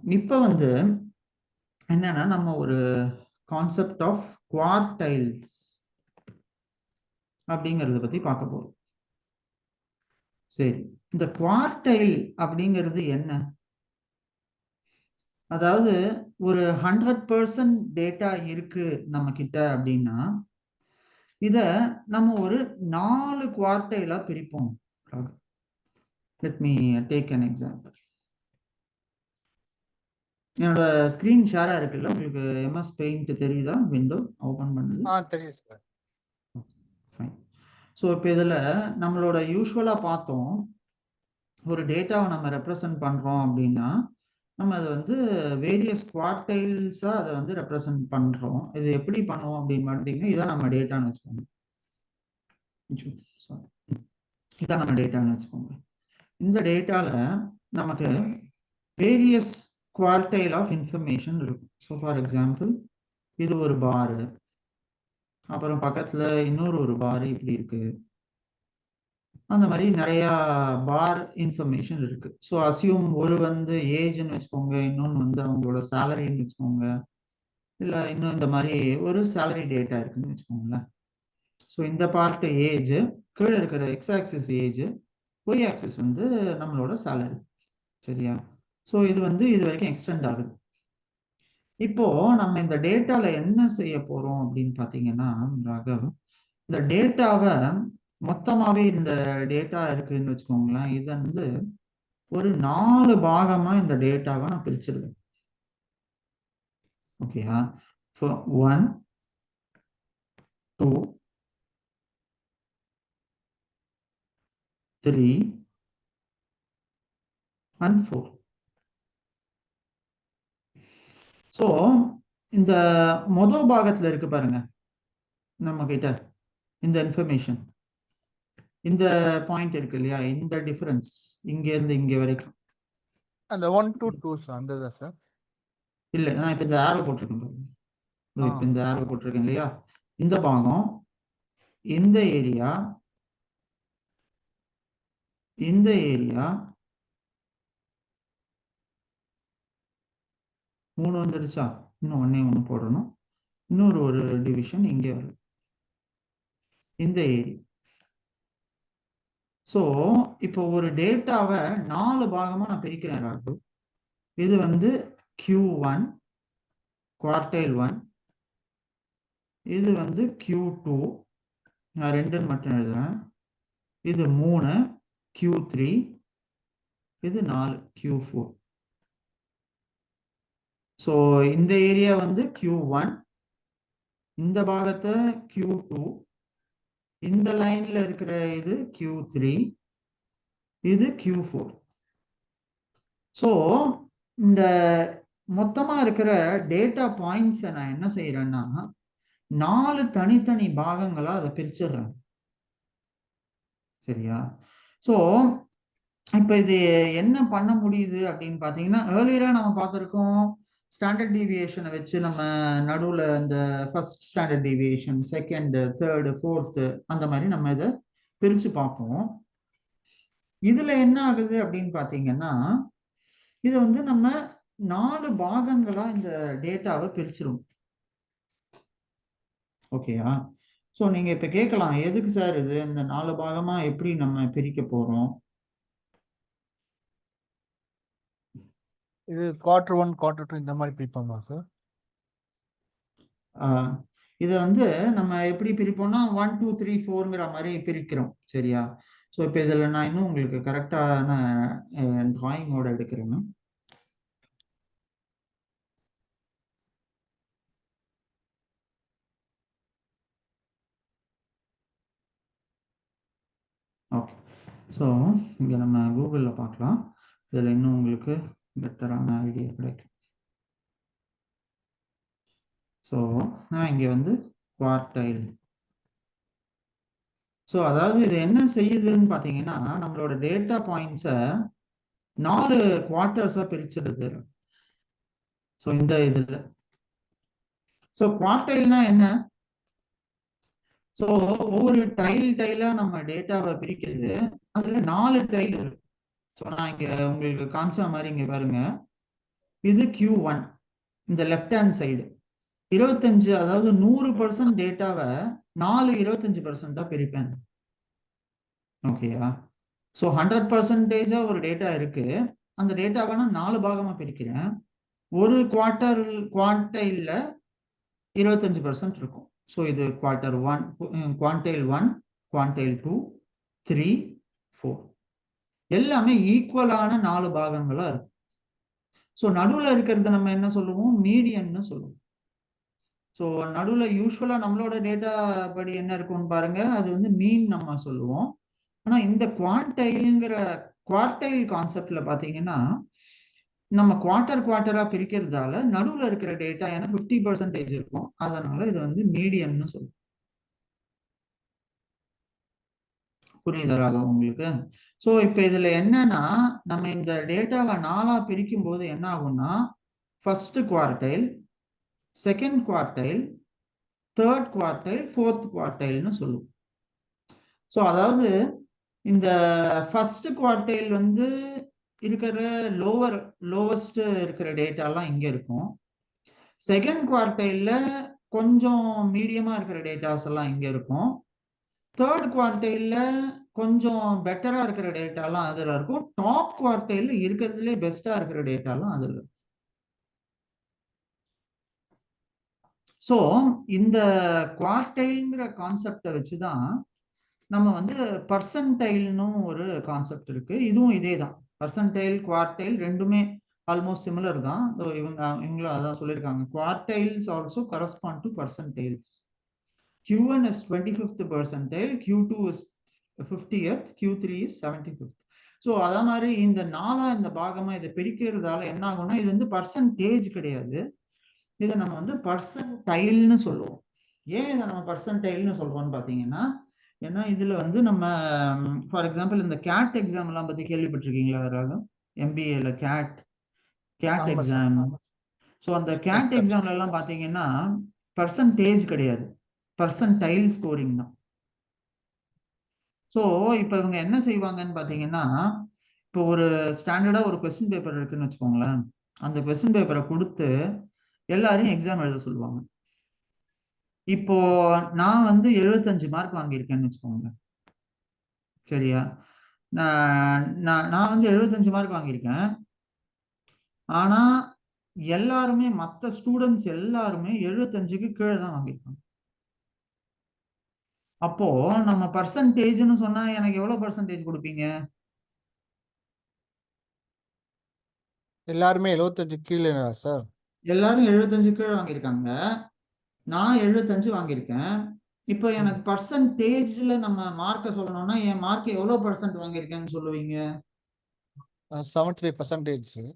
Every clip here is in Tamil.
இப்போ வந்து என்னன்னா நம்ம ஒரு கான்செப்ட் ஆஃப் குவார்டைல்ஸ் அப்படிங்கறத பத்தி பார்க்க போறோம். சரி, இந்த குவார்டைல் அப்படிங்கிறது என்ன? அதாவது ஒரு 100% டேட்டா இருக்கு நம்ம கிட்ட அப்படின்னா இத நம்ம ஒரு 4 குவார்டைலா பிரிப்போம். Let me take an example. என்னோட ஸ்கிரீன் ஷேரா இருக்குல்ல, உங்களுக்கு MS பெயிண்ட் தெரியுதா? விண்டோ ஓபன் பண்ணுது. தெரியும் சார். ஃபைன். ஸோ இப்போ இதில் நம்மளோட யூஸ்வலாக பார்த்தோம், ஒரு டேட்டாவை நம்ம ரெப்ரசன்ட் பண்ணுறோம் அப்படின்னா நம்ம அதை வந்து வேரியஸ் குவார்டைல்ஸாக அதை வந்து ரெப்ரசன்ட் பண்ணுறோம். இது எப்படி பண்ணுவோம் அப்படின்னு பார்த்தீங்கன்னா இதான் நம்ம டேட்டான்னு வச்சுக்கோங்க. இதான் நம்ம டேட்டான்னு வச்சுக்கோங்க. இந்த டேட்டாவில் நமக்கு வேரியஸ் குவார்டைல் ஆஃப் இன்ஃபர்மேஷன் இருக்கும். ஸோ ஃபார் எக்ஸாம்பிள் இது ஒரு பாரு, அப்புறம் பக்கத்தில் இன்னொரு ஒரு பாரு இப்படி இருக்கு. அந்த மாதிரி நிறைய பார் இன்ஃபர்மேஷன் இருக்கு. ஸோ அசியூம் ஒரு வந்து ஏஜ்னு வச்சுக்கோங்க, இன்னொன்று வந்து அவங்களோட சேலரின்னு வச்சுக்கோங்க, இல்லை இன்னும் இந்த மாதிரி ஒரு சேலரி டேட்டா இருக்குன்னு வச்சுக்கோங்களேன். ஸோ இந்த பார்ட் ஏஜ், கீழே இருக்கிற X axis edge, Y axis வந்து நம்மளோட சேலரி. சரியா? ஸோ இது வந்து இது வரைக்கும் எக்ஸ்டெண்ட் ஆகுது. இப்போ நம்ம இந்த டேட்டால என்ன செய்ய போறோம் அப்படின்னு பார்த்தீங்கன்னா ராகவ், இந்த டேட்டாவை மொத்தமாவே இந்த டேட்டா இருக்குன்னு வச்சுக்கோங்களேன், இது வந்து ஒரு 4 பாகமா இந்த டேட்டாவை நான் பிரிச்சிருவேன். ஓகேயா? 1 2 3 and 4. ஸோ இந்த முதல் பாகத்துல இருக்கு பாருங்க நம்ம கிட்ட இந்த இன்ஃபர்மேஷன், இந்த பாயிண்ட் இருக்கு இல்லையா, இந்த டிஃபரன்ஸ் இங்க இருந்து இங்க வரைக்கும் அந்த 1 to 2 சார், அந்த தான் சார். இல்ல, நான் இப்ப இந்த ஆரோ போட்டிருக்கேன் பாருங்க. இப்ப இந்த ஆரோ போட்டிருக்கேன் இல்லையா, இந்த பாகம், இந்த ஏரியா, இந்த ஏரியா 3 வந்துருச்சா? இன்னும் ஒண்ணு போடணும். இன்னொரு ஒரு டிவிஷன் இங்கே வரும், இந்த ஏரியா. ஸோ இப்போ ஒரு டேட்டாவை 4 பாகமா நான் பிரிக்கிறேன் ராகு. இது வந்து Q1 குவார்டைல் 1, இது வந்து Q2, நான் 2 மட்டும் எழுதுறேன், இது 3 Q3, இது 4 Q4. ஸோ இந்த ஏரியா வந்து Q1, இந்த பாகத்தை Q2, இந்த லைன்ல இருக்கிற இது Q3, இது Q4. ஸோ இந்த மொத்தமா இருக்கிற டேட்டா பாயிண்ட்ஸை நான் என்ன செய்யறேன்னா 4 தனித்தனி பாகங்களா அதை பிரிச்சிடுறேன். சரியா? ஸோ இப்போ இது என்ன பண்ண முடியுது அப்படின்னு பார்த்தீங்கன்னா, ஏர்லியரா நம்ம பார்த்துருக்கோம், ஸ்டாண்டர்ட் டீவியேஷனை வச்சு நம்ம நடுவில் இந்த first standard deviation, second, third, fourth, அந்த மாதிரி நம்ம இதை பிரித்து பார்ப்போம். இதுல என்ன ஆகுது அப்படின்னு பார்த்தீங்கன்னா, இது வந்து நம்ம 4 பாகங்களா இந்த டேட்டாவை பிரிச்சிரும். ஓகேயா? ஸோ நீங்க இப்ப கேட்கலாம், எதுக்கு சார் இது இந்த 4 பாகமா எப்படி நம்ம பிரிக்க போறோம்? இது குவார்டர் 1 குவார்டர் 2 இந்த மாதிரி பிரிப்போமா சார்? இதை வந்து நம்ம எப்படி பிரிப்போம்னா 1 2 3 4ங்கிற மாதிரி பிரிக்கிறோம். சரியா? ஸோ இப்போ இதில் நான் இன்னும் உங்களுக்கு கரெக்டான டிராயிங்கோட எடுக்கிறேன்னு. ஓகே, ஸோ இங்கே நம்ம கூகுளில் பார்க்கலாம், இதில் இன்னும் உங்களுக்கு பெட்டரான ஐடியா கிடைக்கும். ஸோ நான் இங்கே வந்து குவார்டைல். ஸோ அதாவது இது என்ன செய்யுதுன்னு பார்த்தீங்கன்னா, நம்மளோட டேட்டா பாயிண்ட்ஸை 4 குவார்ட்டர்ஸாக பிரிச்சிருது. ஸோ இந்த இதில் ஸோ குவார்டைல்னா என்ன? ஸோ ஒவ்வொரு டைலா நம்ம டேட்டாவை பிரிக்கிறது, அதுல 4 டைல் இருக்கு. ஸோ நான் இங்க உங்களுக்கு காமிச்ச மாதிரி இங்க பாருங்க, இது Q1 இந்த லெஃப்ட் ஹேண்ட் சைடு 25, அதாவது 100% டேட்டாவை 25% பிரிப்பேன். ஓகேயா? ஸோ 100% ஒரு டேட்டா இருக்கு. அந்த டேட்டாவை நான் 4 பாகமா பிரிக்கிறேன். ஒரு குவார்டைல்ல 25% இருக்கும். ஸோ இது குவார்டைல் 1, குவார்டைல் 2, 3, 4 எல்லாமே ஈக்குவலான 4 பாகங்களா இருக்கும். ஸோ நடுவில் இருக்கிறது நம்ம என்ன சொல்லுவோம்? மீடியன்னு சொல்லுவோம். ஸோ நடுவில் யூஸ்வலா நம்மளோட டேட்டா படி என்ன இருக்கும்னு பாருங்க, அது வந்து மீன் நம்ம சொல்லுவோம். ஆனா இந்த குவார்டைல் கான்செப்ட்ல பாத்தீங்கன்னா நம்ம குவார்டரா பிரிக்கிறதால நடுவில் இருக்கிற டேட்டா ஏன்னா 50% இருக்கும். அதனால இது வந்து மீடியன்னு சொல்லுவோம். புரியுதா உங்களுக்கு? ஸோ இப்போ இதுல என்னன்னா, நம்ம இந்த டேட்டாவை 4ஆ பிரிக்கும் போது என்ன ஆகும்னா, first quartile, second quartile, third quartile, fourth குவார்டைல்னு சொல்லுவோம். ஸோ அதாவது இந்த ஃபர்ஸ்ட் குவார்டைல் வந்து இருக்கிற லோவஸ்ட் இருக்கிற டேட்டாலாம் இங்க இருக்கும். செகண்ட் குவார்டைல்ல கொஞ்சம் மீடியமா இருக்கிற டேட்டாஸ் எல்லாம் இங்க இருக்கும். தேர்ட் குவார்டைல்ல கொஞ்சம் பெட்டரா இருக்கிற டேட்டாலாம் அதுல இருக்கும். டாப் குவார்டைல்ல இருக்கிறதுலே பெஸ்டா இருக்கிற டேட்டாலாம் அதுல இருக்கும். ஸோ இந்த குவார்டைல்ங்கிற கான்செப்டை வச்சுதான் நம்ம வந்து பர்சன்டைல்னு ஒரு கான்செப்ட் இருக்கு. இதுவும் இதே தான். பர்சன்டைல், குவார்டைல் ரெண்டுமே ஆல்மோஸ்ட் சிமிலர் தான். இவங்களும் அதான் சொல்லியிருக்காங்க. Quartiles also correspond to percentiles. Q1 is 25th percentile, Q2 is 50th, Q3 is 75th. So அதே மாதிரி இந்த இந்த பாகமா இதை பிரிக்கிறதால என்ன ஆகும்னா, இது வந்து பர்சன்டேஜ் கிடையாது, இதை நம்ம வந்து பர்சன்டைல்னு சொல்லுவோம். ஏன் இதை நம்ம பர்சன்டைல்னு சொல்றோம்னு பாத்தீங்கன்னா, ஏன்னா இதுல வந்து நம்ம ஃபார் எக்ஸாம்பிள் இந்த கேட் எக்ஸாம் எல்லாம் பத்தி கேள்விப்பட்டிருக்கீங்களா? யாராவது MBAல கேட் எக்ஸாம். ஸோ அந்த கேட் எக்ஸாம்ல எல்லாம் பாத்தீங்கன்னா பர்சன்டேஜ் கிடையாது, பர்சன்டைல் ஸ்கோரிங் தான். ஸோ இப்போ இவங்க என்ன செய்வாங்கன்னு பாத்தீங்கன்னா, இப்போ ஒரு ஸ்டாண்டர்டா ஒரு கொஸ்டின் பேப்பர் இருக்குன்னு வச்சுக்கோங்களேன். அந்த கொஸ்டின் பேப்பரை கொடுத்து எல்லாரையும் எக்ஸாம் எழுத சொல்லுவாங்க. இப்போ நான் வந்து 75 மார்க் வாங்கியிருக்கேன்னு வச்சுக்கோங்க, சரியா? நான் வந்து 75 மார்க் வாங்கியிருக்கேன். ஆனா எல்லாருமே மற்ற ஸ்டூடெண்ட்ஸ் எல்லாருமே 75க்கு கீழே தான் வாங்கியிருக்காங்க. அப்போ நம்ம பர்சன்டேஜ்னு சொன்னா எனக்கு எவ்வளவு பர்சன்டேஜ் கொடுப்பீங்க? எல்லாருமே 75 கீழே சார். எல்லாரும் 75 கீழே வாங்கியிருக்காங்க, நான் 75 வாங்கியிருக்கேன். இப்போ எனக்கு பர்சன்டேஜ்ல நம்ம மார்க்க சொல்லணும்னா என் மார்க் எவ்வளவு பர்சன்ட் வாங்கியிருக்கேன்னு சொல்லுவீங்க? 75%.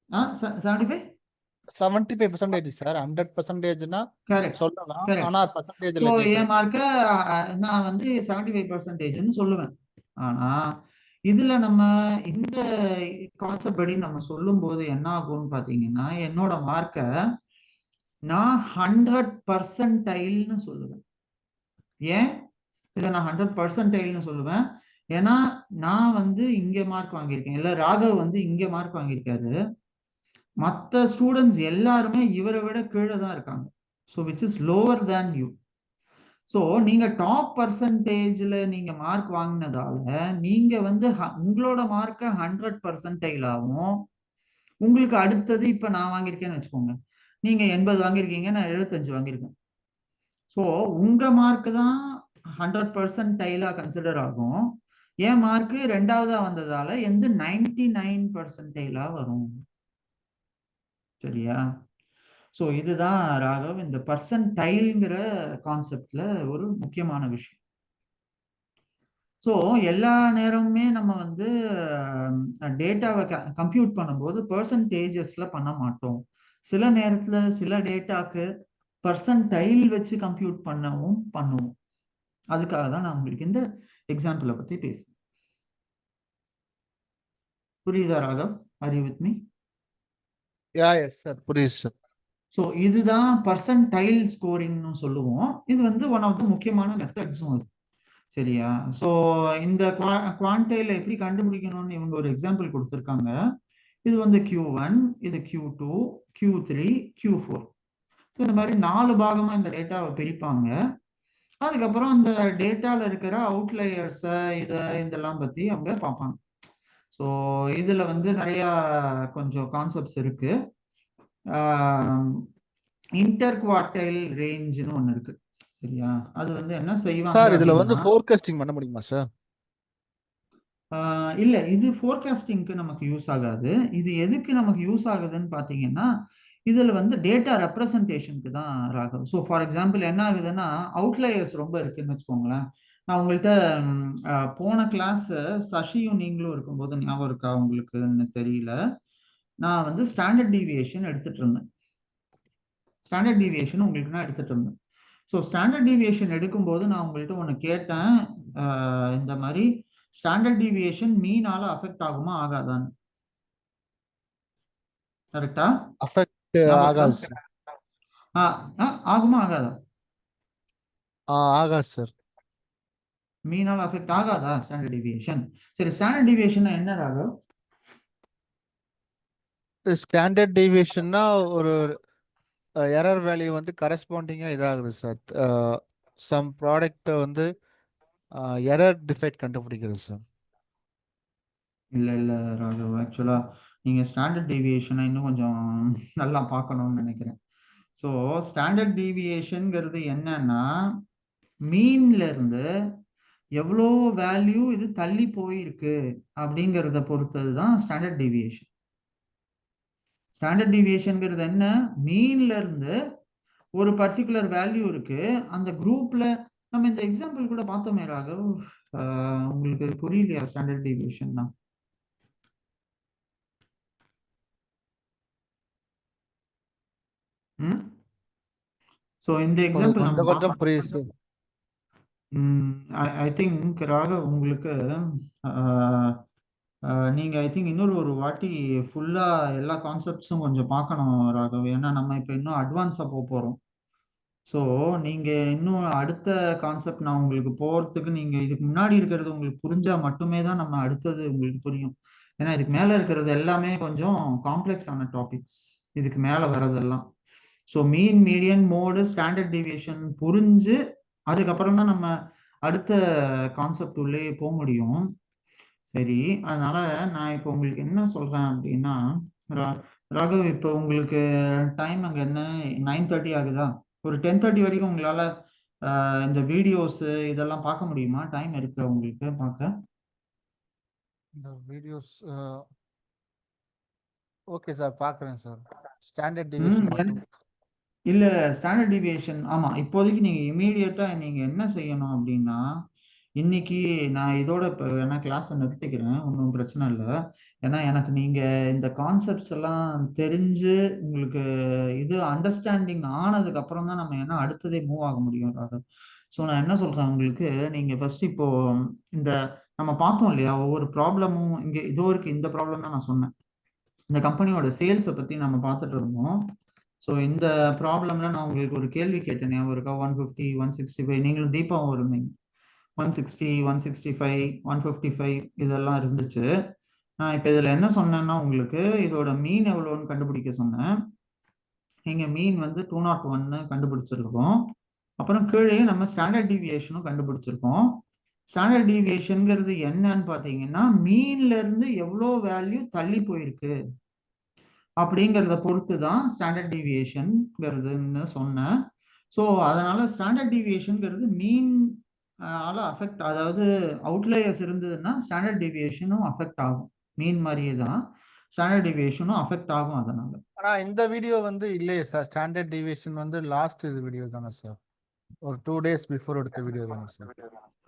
75? 75% சார். 100%னா சொல்லலாம். ஆனா பர்சன்டேஜ்ல என் மார்க்க நான் வந்து 75%ன்னு சொல்லுவேன். ஆனா இதுல நம்ம இந்த கான்செப்ட் படி நம்ம சொல்லும் போது என்ன ஆகும்னு பாத்தீங்கன்னா, என்னோட மார்க்க நான் 100%ன்னு சொல்லுவேன். ஏன் இதை நான் 100%ன்னு சொல்லுவேன்? ஏன்னா நான் வந்து இங்க மார்க் வாங்கியிருக்கேன், இல்ல ராகவ் வந்து இங்க மார்க் வாங்கியிருக்காரு, மற்ற ஸ்டூடெண்ட்ஸ் எல்லாருமே இவரை விட கீழே தான் இருக்காங்க. So which is lower than you. So நீங்க டாப் பர்சன்டேஜ்ல நீங்க மார்க் வாங்கினதால நீங்க வந்து உங்களோட மார்க்கை 100%ஆகவும், உங்களுக்கு அடுத்தது இப்ப நான் வாங்கியிருக்கேன்னு வச்சுக்கோங்க, நீங்க 80 வாங்கியிருக்கீங்க, நான் 75 வாங்கியிருக்கேன். ஸோ உங்க மார்க் தான் 100%டைலா கன்சிடர் ஆகும். என் மார்க் ரெண்டாவதா வந்ததால எந்த 99%டைலா வரும். சரியா? ஸோ இதுதான் ராகவ் இந்த பர்சன்டைல்ங்கிற கான்செப்ட்ல ஒரு முக்கியமான விஷயம். ஸோ எல்லா நேரமுமே நம்ம வந்து டேட்டாவை கம்ப்யூட் பண்ணும்போது பர்சன்டேஜஸ்ல பண்ண மாட்டோம். சில நேரத்துல சில டேட்டாக்கு பர்சன்டைல் வச்சு கம்ப்யூட் பண்ணுவோம். அதுக்காக தான் நான் உங்களுக்கு இந்த எக்ஸாம்பிளை பத்தி பேசுறேன். புரியுதா Raghav? Are you with me? புரியுது சார். ஸோ இதுதான் பர்சன்டைல் ஸ்கோரிங்னு சொல்லுவோம். இது வந்து ஒன் ஆஃப் த முக்கியமான மெத்தட்ஸும் அது. சரியா? ஸோ இந்த குவான்டைல எப்படி கண்டுபிடிக்கணும்னு இவங்க ஒரு எக்ஸாம்பிள் கொடுத்துருக்காங்க. இது வந்து Q1, இது Q2, Q3, Q4. ஸோ இந்த மாதிரி 4 பாகமா இந்த டேட்டாவை பிரிப்பாங்க. அதுக்கப்புறம் அந்த டேட்டால இருக்கிற அவுட்லயர்ஸை இதெல்லாம் பத்தி அவங்க பார்ப்பாங்க. ஸோ இதுல வந்து நிறைய கொஞ்சம் கான்செப்ட்ஸ் இருக்கு. இன்டர் குவார்டைல் ரேஞ்சுன்னு ஒன்று இருக்கு, சரியா? அது வந்து என்ன செய்வாங்க சார் இதுல வந்து அப்படின்னா, ஃபோர்காஸ்டிங் பண்ண முடியுமா சார்? இல்ல, இது ஃபோர்காஸ்டிங்க்கு நமக்கு யூஸ் ஆகாது. இது எதுக்கு நமக்கு யூஸ் ஆகுதுன்னு பாத்தீங்கன்னா, இதுல வந்து டேட்டா ரெப்ரசன்டேஷனுக்கு தான் ராகவ். ஸோ ஃபார் எக்ஸாம்பிள் என்ன ஆகுதுன்னா, அவுட்லயர்ஸ் ரொம்ப இருக்குன்னு வச்சுக்கோங்களேன். நான் உங்கள்கிட்ட போன கிளாஸ் சசியும் நீங்களும் இருக்கும்போது ஞாபகம் இருக்கா உங்களுக்குன்னு தெரியல, நான் வந்து ஸ்டாண்டர்ட் டீவியேஷன் எடுத்துட்டு இருந்தேன். ஸ்டாண்டர்ட் டீவியேஷன் உங்களுக்கு நான் எடுத்துட்டு இருந்தேன். ஸோ ஸ்டாண்டர்ட் டீவியேஷன் எடுக்கும்போது நான் உங்கள்கிட்ட ஒன்று கேட்டேன், இந்த மாதிரி ஸ்டாண்டர்ட் டீவியேஷன் மீனால அஃபெக்ட் ஆகுமா ஆகாதான்னு. கரெக்டா? அஃபெக்ட் ஆகாது சார். ஆகுமா ஆகாதா? ஆகாது சார். மீனால அஃபெக்ட் ஆகாதா ஸ்டாண்டர்ட் டீவியேஷன்? சரி, ஸ்டாண்டர்ட் டீவியேஷன் என்ன ராகவ்? ஸ்டாண்டர்ட் டீவியேஷன்னா ஒரு எரர் வேல்யூ வந்து கரஸ்பாண்டிங்கா இதாகுது சார். சம் ப்ராடக்ட் வந்து எரர் டிஃபெக்ட் கண்டுபிடிக்கிறது சார். இல்ல ராகவ், ஆக்சுவலா நீங்க ஸ்டாண்டர்ட் டீவியேஷனை இன்னும் கொஞ்சம் நல்லா பார்க்கணும்னு நினைக்கிறேன். ஸோ ஸ்டாண்டர்ட் டீவியேஷன்ங்கிறது என்னன்னா, மீன்ல இருந்து எவ்வளோ வேல்யூ இது தள்ளி போயிருக்கு அப்படிங்கிறத பொறுத்தது தான் ஸ்டாண்டர்ட் டீவியேஷன். ஸ்டாண்டர்ட் டீவியேஷன்ங்கிறது என்ன? மீன்ல இருந்து ஒரு பர்டிகுலர் வேல்யூ இருக்கு அந்த குரூப்ல. நம்ம இந்த எக்ஸாம்பிள் கூட பார்த்தோமே ராகவ், உங்களுக்கு புரியலையா ஸ்டாண்டர்ட் டீவியேஷன் தான்? ஸோ இந்த எக்ஸாம்பிள் நம்ம கொஞ்சம் புரியுது சார். ஐ திங்க் ராகவ் உங்களுக்கு நீங்க ஐ திங்க் இன்னொரு ஒரு வாட்டி ஃபுல்லா எல்லா கான்செப்ட்ஸும் கொஞ்சம் பார்க்கணும் ராகவ். ஏன்னா நம்ம இப்போ இன்னும் அட்வான்ஸா போறோம். ஸோ நீங்க இன்னும் அடுத்த கான்செப்ட் நான் உங்களுக்கு போறதுக்கு, நீங்க இதுக்கு முன்னாடி இருக்கிறது உங்களுக்கு புரிஞ்சா மட்டுமே தான் நம்ம அடுத்தது உங்களுக்கு புரியும். ஏன்னா இதுக்கு மேல இருக்கிறது எல்லாமே கொஞ்சம் காம்ப்ளெக்ஸ் ஆன டாபிக்ஸ், இதுக்கு மேல வர்றதெல்லாம். ஸோ மீன், மீடியன், மோடு, ஸ்டாண்டர்ட் டீவியேஷன் புரிஞ்சு அதுக்கப்புறம் தான் நம்ம அடுத்த கான்செப்ட் உள்ளே போக முடியும். சரி, அதனால நான் இப்போ உங்களுக்கு என்ன சொல்றேன் அப்படின்னா, ராகவ் இப்போ உங்களுக்கு டைம் அங்க என்ன 9:30 ஆகுதா? ஒரு 10:30 வரைக்கும் உங்களால இந்த வீடியோஸ் இதெல்லாம் பார்க்க முடியுமா? டைம் இருக்கு உங்களுக்கு பார்க்க? இந்த வீடியோஸ் ஓகே சார், பார்க்குறேன் சார். ஸ்டாண்டர்ட் டீவியேஷன் மட்டும். இல்ல, ஸ்டாண்டர்ட் டீவியேஷன் ஆமா. இப்போதைக்கு நீங்க இமீடியட்டா நீங்க என்ன செய்யணும் அப்படின்னா, இன்னைக்கு நான் இதோட இப்போ வேணா கிளாஸை நிறுத்திக்கிறேன், ஒன்றும் பிரச்சனை இல்லை. ஏன்னா எனக்கு நீங்க இந்த கான்செப்ட்ஸ் எல்லாம் தெரிஞ்சு உங்களுக்கு இது அண்டர்ஸ்டாண்டிங் ஆனதுக்கு அப்புறம் தான் நம்ம என்ன அடுத்ததே மூவ் ஆக முடியும். ஸோ நான் என்ன சொல்றேன் உங்களுக்கு, நீங்க ஃபர்ஸ்ட் இப்போ இந்த நம்ம பார்த்தோம் இல்லையா, ஒவ்வொரு ப்ராப்ளமும் இங்க இதோ இருக்கு. இந்த ப்ராப்ளம் தான் நான் சொன்னேன், இந்த கம்பெனியோட சேல்ஸை பத்தி நம்ம பார்த்துட்டு இருந்தோம். ஸோ இந்த ப்ராப்ளம்ல நான் உங்களுக்கு ஒரு கேள்வி கேட்டேன், ஞாபகம் இருக்கா? 150, 165, நீங்களும் தீபாவும் இருந்தீங்க. 160, 165, 155 இதெல்லாம் இருந்துச்சு. நான் இப்போ இதில் என்ன சொன்னேன்னா, உங்களுக்கு இதோட மீன் எவ்வளோன்னு கண்டுபிடிக்க சொன்னேன். இங்கே மீன் வந்து 201 கண்டுபிடிச்சிருக்கோம். அப்புறம் கீழே நம்ம ஸ்டாண்டர்ட் டீவியேஷனும் கண்டுபிடிச்சிருக்கோம். ஸ்டாண்டர்ட் டீவியேஷன்ங்கிறது என்னன்னு பார்த்தீங்கன்னா, மீன்ல இருந்து எவ்வளோ வேல்யூ தள்ளி போயிருக்கு அப்படிங்கிறத பொறுத்து தான் ஸ்டாண்டர்ட் டீவியேஷன்ங்கிறதுன்னு சொன்னேன். ஸோ அதனால ஸ்டாண்டர்ட் டீவியேஷன்ங்கிறது மீன் ஆல அஃபெக்ட், அதாவது அவுட்லேயர்ஸ் இருந்ததுன்னா ஸ்டாண்டர்ட் டீவியேஷனும் அஃபெக்ட் ஆகும். மீன் மாதிரியே தான் ஸ்டாண்டர்ட் டீவியேஷனும் அஃபெக்ட் ஆகும் அதனால. ஆனா இந்த வீடியோ வந்து இல்லையே சார். ஸ்டாண்டர்ட் டீவியேஷன் வந்து லாஸ்ட் இது வீடியோ தானே சார்? ஒரு 2 days பிஃபோர் எடுத்த வீடியோ தானே சார்?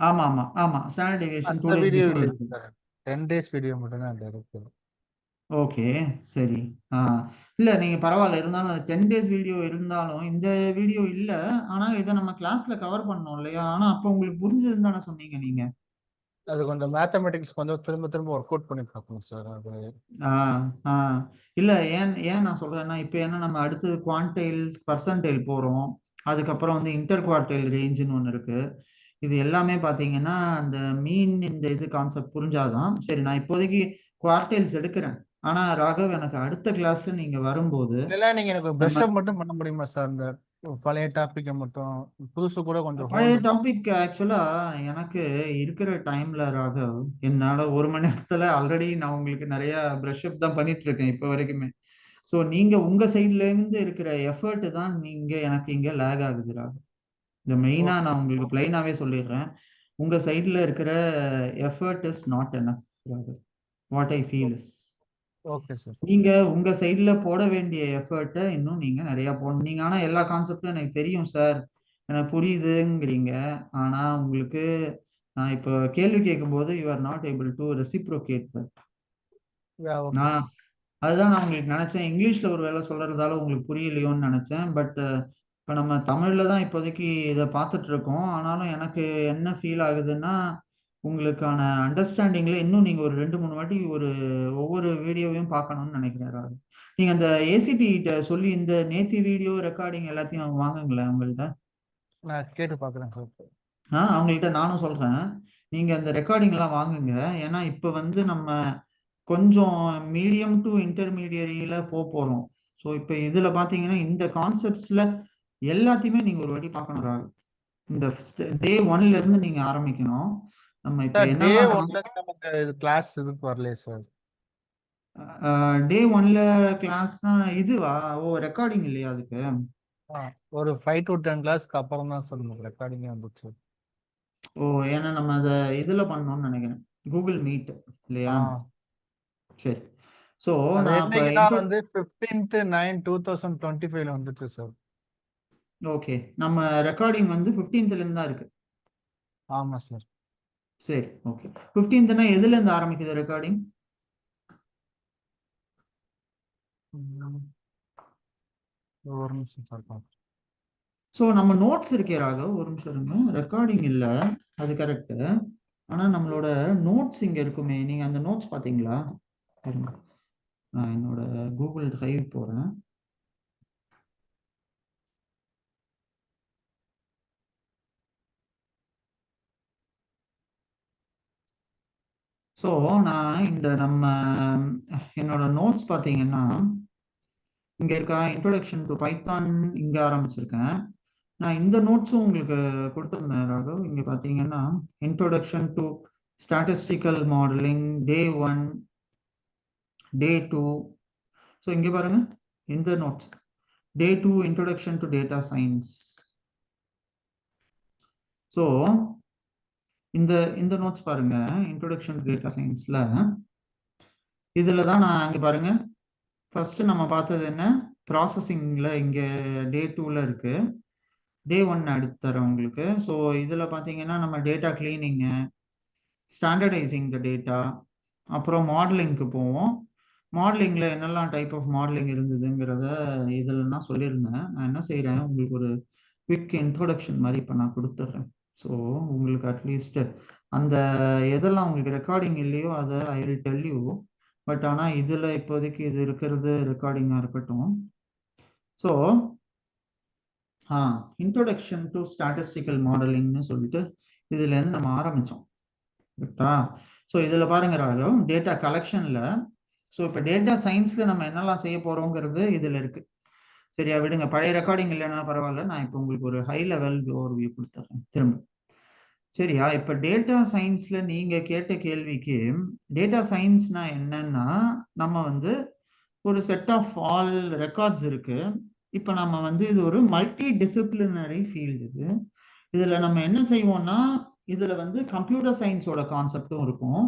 ஆமா ஆமா ஆமா, ஸ்டாண்டர்ட் டீவியேஷன் 2 அந்த days வீடியோ பிஃபோர் இல்லை எடுத்தது. சார். 10 days வீடியோ மட்டும் தான் அந்த இருக்கு. ஓகே, சரி. இல்ல நீங்க பரவாயில்ல, இருந்தாலும் அது 10 days வீடியோ இருந்தாலும் இந்த வீடியோ இல்ல. ஆனா இதை நம்ம கிளாஸ்ல கவர் பண்ணோம் இல்லையா? ஆனா அப்போ உங்களுக்கு புரிஞ்சதுன்னு தானே சொன்னீங்க நீங்க? அது கொஞ்சம் மேத்தமெட்டிக்ஸ் கொஞ்சம் திரும்ப திரும்ப ஒர்க் அவுட் பண்ணி பார்க்கணும் சார். அது இல்ல, ஏன் ஏன் நான் சொல்றேன்னா, இப்போ என்ன நம்ம அடுத்தது குவான்டைல், பர்சன்டைல் போறோம். அதுக்கப்புறம் வந்து இன்டர் குவார்டைல் ரேஞ்சுன்னு ஒன்று இருக்கு. இது எல்லாமே பார்த்தீங்கன்னா அந்த மீன் இந்த இது கான்செப்ட் புரிஞ்சாதான் சரி. நான் இப்போதைக்கு குவார்டைல்ஸ் எடுக்கிறேன், ஆனா ராகவ், எனக்கு அடுத்த கிளாஸ்ல நீங்க வரும்போது இல்ல நீங்க எனக்கு நம்ம பிரஷ் அப் மட்டும் பண்ண முடியுமா சார்? இந்த பழைய டாபிக்கை மட்டும், புதுசு கூட கொஞ்சம் பழைய ஹோல்டு. டாபிக் ஆக்சுவலா எனக்கு இருக்கிற டைம்ல ராகவ், என்னால 1 மணி நேரத்துல ஆல்ரெடி நான் உங்களுக்கு நிறைய பிரஷ் அப் தான் பண்ணிட்டு இருக்கேன் இப்ப வரைக்குமே. ஸோ நீங்க உங்க சைட்ல இருந்து இருக்கிற எஃபர்ட் தான் நீங்க எனக்கு இங்க லேக் ஆகுது ராகவ். இந்த மெயினா ஓகே நான் உங்களுக்கு பிளைனாவே சொல்லிடுறேன். உங்க சைட்ல இருக்கிற effort is not enough Raghav. What I feel is, okay sir. நீங்க உங்க சைட்ல போட வேண்டிய எஃபர்ட்டை இன்னும் நீங்க நிறைய போடணும். நீங்க ஆனா எல்லா கான்செப்டும் எனக்கு தெரியும் சார், எனக்கு புரியுதுங்கிறீங்க. ஆனா உங்களுக்கு நான் இப்போ கேள்வி கேட்கும்போது you are not able to reciprocate that. Okay நான் சார். அதுதான் நான் உங்களுக்கு நினைச்சேன், இங்கிலீஷ்ல ஒரு வேலை சொல்றதால உங்களுக்கு புரியலையோன்னு நினைச்சேன். பட் இப்போ நம்ம தமிழ்ல தான் இப்போதைக்கு இதை பார்த்துட்டு இருக்கோம். ஆனாலும் எனக்கு என்ன ஃபீல் ஆகுதுன்னா, உங்களுக்கான அண்டர்ஸ்டாண்டிங்ல இன்னும் நீங்க ஒரு 2 3 வாட்டி ஒவ்வொரு வீடியோவையும் பார்க்கணும்னு நினைக்கிறேன். நீங்க அந்த ஏசிடி சொல்லி இந்த நேத்தி வீடியோ ரெக்கார்டிங் எல்லாத்தையும் அவங்க வாங்குங்களேன் அவங்கள்ட்ட. நான் கேட்டு பார்க்குறேன் சார். அவங்கள்ட்ட நானும் சொல்றேன், நீங்க அந்த ரெக்கார்டிங் எல்லாம் வாங்குங்க. ஏன்னா இப்ப வந்து நம்ம கொஞ்சம் மீடியம் டு இன்டர்மீடியரியில போறோம். ஸோ இப்போ இதுல பாத்தீங்கன்னா இந்த கான்செப்ட்ஸ்ல எல்லாத்தையுமே நீங்க ஒரு வாட்டி பார்க்கணும் ராகுல். இந்த டே 1ல இருந்து நீங்க ஆரம்பிக்கணும். நம்ம இப்ப சார் டே என்னெல்லாம் ஒன்ல நமக்கு இது கிளாஸ் இதுக்கு வரலையே சார். டே 1ல கிளாஸ் தான் இதுவா? ஓ, ரெக்கார்டிங் இல்லையா அதுக்கு? ஒரு 5 to 10 கிளாஸ்க்கு அப்புறம் தான் சார் நமக்கு ரெக்கார்டிங்கே வந்துச்சு. ஓ, ஏன்னா நம்ம அதை இதுல பண்ணோம்னு நினைக்கிறேன், கூகுள் மீட் இல்லையா? சரி. ஸோ அது நான் இப்போ என்னைக்குன்னா வந்து 15/9/2025 வந்துச்சு சார். ஓகே, நம்ம ரெக்கார்டிங் வந்து 15th இருந்து தான் இருக்கு. ஆமா சார். சரி, ஓகே. 15th எதுல இருந்து ஆரம்பிக்குது ரெக்கார்டிங்? ஒரு நிமிஷம் சார். ஸோ நம்ம நோட்ஸ் இருக்கே ராகவ், ஒரு நிமிஷம் இருங்க. ரெக்கார்டிங் இல்லை, அது கரெக்ட். ஆனா நம்மளோட நோட்ஸ் இங்க இருக்குமே, நீங்க அந்த நோட்ஸ் பாத்தீங்களா? நான் என்னோட கூகுள் டிரைவ் போறேன். ஸோ நான் இந்த நம்ம என்னோட நோட்ஸ் பார்த்தீங்கன்னா இங்க இருக்கா, இன்ட்ரோடக்ஷன் டு பைத்தான் இங்க ஆரம்பிச்சிருக்கேன். நான் இந்த நோட்ஸும் உங்களுக்கு கொடுத்துருந்தேன் ராகவ். இங்க பார்த்தீங்கன்னா introduction to statistical modelling day 1, day 2. So இங்க பாருங்க, இந்த notes day 2 introduction to data science. So இந்த இந்த நோட்ஸ் பாருங்க, இன்ட்ரோடக்ஷன் டு டேட்டா சயின்ஸ்ல இதுல தான் நான் அங்க பாருங்க, ஃபர்ஸ்ட் நம்ம பார்த்தது என்ன, ப்ராசஸிங்ல இங்க டே 2ல இருக்கு. டே 1 அடுத்து தரேன் உங்களுக்கு. ஸோ இதுல பாத்தீங்கன்னா நம்ம data cleaning, standardising the data, அப்புறம் மாடலிங்க்கு போவோம். மாடலிங்ல என்னெல்லாம் டைப் ஆஃப் மாடலிங் இருந்ததுங்கிறத இதில் நான் சொல்லியிருந்தேன். நான் என்ன செய்கிறேன், உங்களுக்கு ஒரு குவிக் இன்ட்ரோடக்ஷன் மாதிரி இப்போ நான் கொடுத்துட்றேன். ஸோ உங்களுக்கு அட்லீஸ்ட் அந்த எதெல்லாம் உங்களுக்கு ரெக்கார்டிங் இல்லையோ அதை I will tell you. But ஆனால் இதில் இப்போதைக்கு இது இருக்கிறது ரெக்கார்டிங்காக இருக்கட்டும். ஸோ இன்ட்ரோடக்ஷன் டு ஸ்டாட்டிஸ்டிக்கல் மாடலிங்னு சொல்லிட்டு இதுலேருந்து நம்ம ஆரம்பித்தோம். கரெக்டா? ஸோ இதில் பாருங்க ராகவ், டேட்டா கலெக்ஷனில், ஸோ இப்போ டேட்டா சயின்ஸில் நம்ம என்னெல்லாம் செய்ய போகிறோங்கிறது இதில் இருக்கு. சரியா, விடுங்க, பழைய ரெக்கார்டிங் இல்லைன்னா பரவாயில்ல, நான் இப்போ உங்களுக்கு ஒரு ஹை லெவல் ஓவர்வியூ கொடுத்துறேன் திரும்ப. சரியா, இப்போ டேட்டா சயின்ஸ்ல நீங்க கேட்ட கேள்விக்கு, டேட்டா சயின்ஸ்னா என்னன்னா நம்ம வந்து ஒரு செட் ஆஃப் ஆல் ரெக்கார்ட்ஸ் இருக்கு. இப்போ நம்ம வந்து இது ஒரு மல்டி டிசிப்ளினரி ஃபீல்டு. இதுல நம்ம என்ன செய்வோம்னா, இதுல வந்து கம்ப்யூட்டர் சயின்ஸோட கான்செப்டும் இருக்கும்,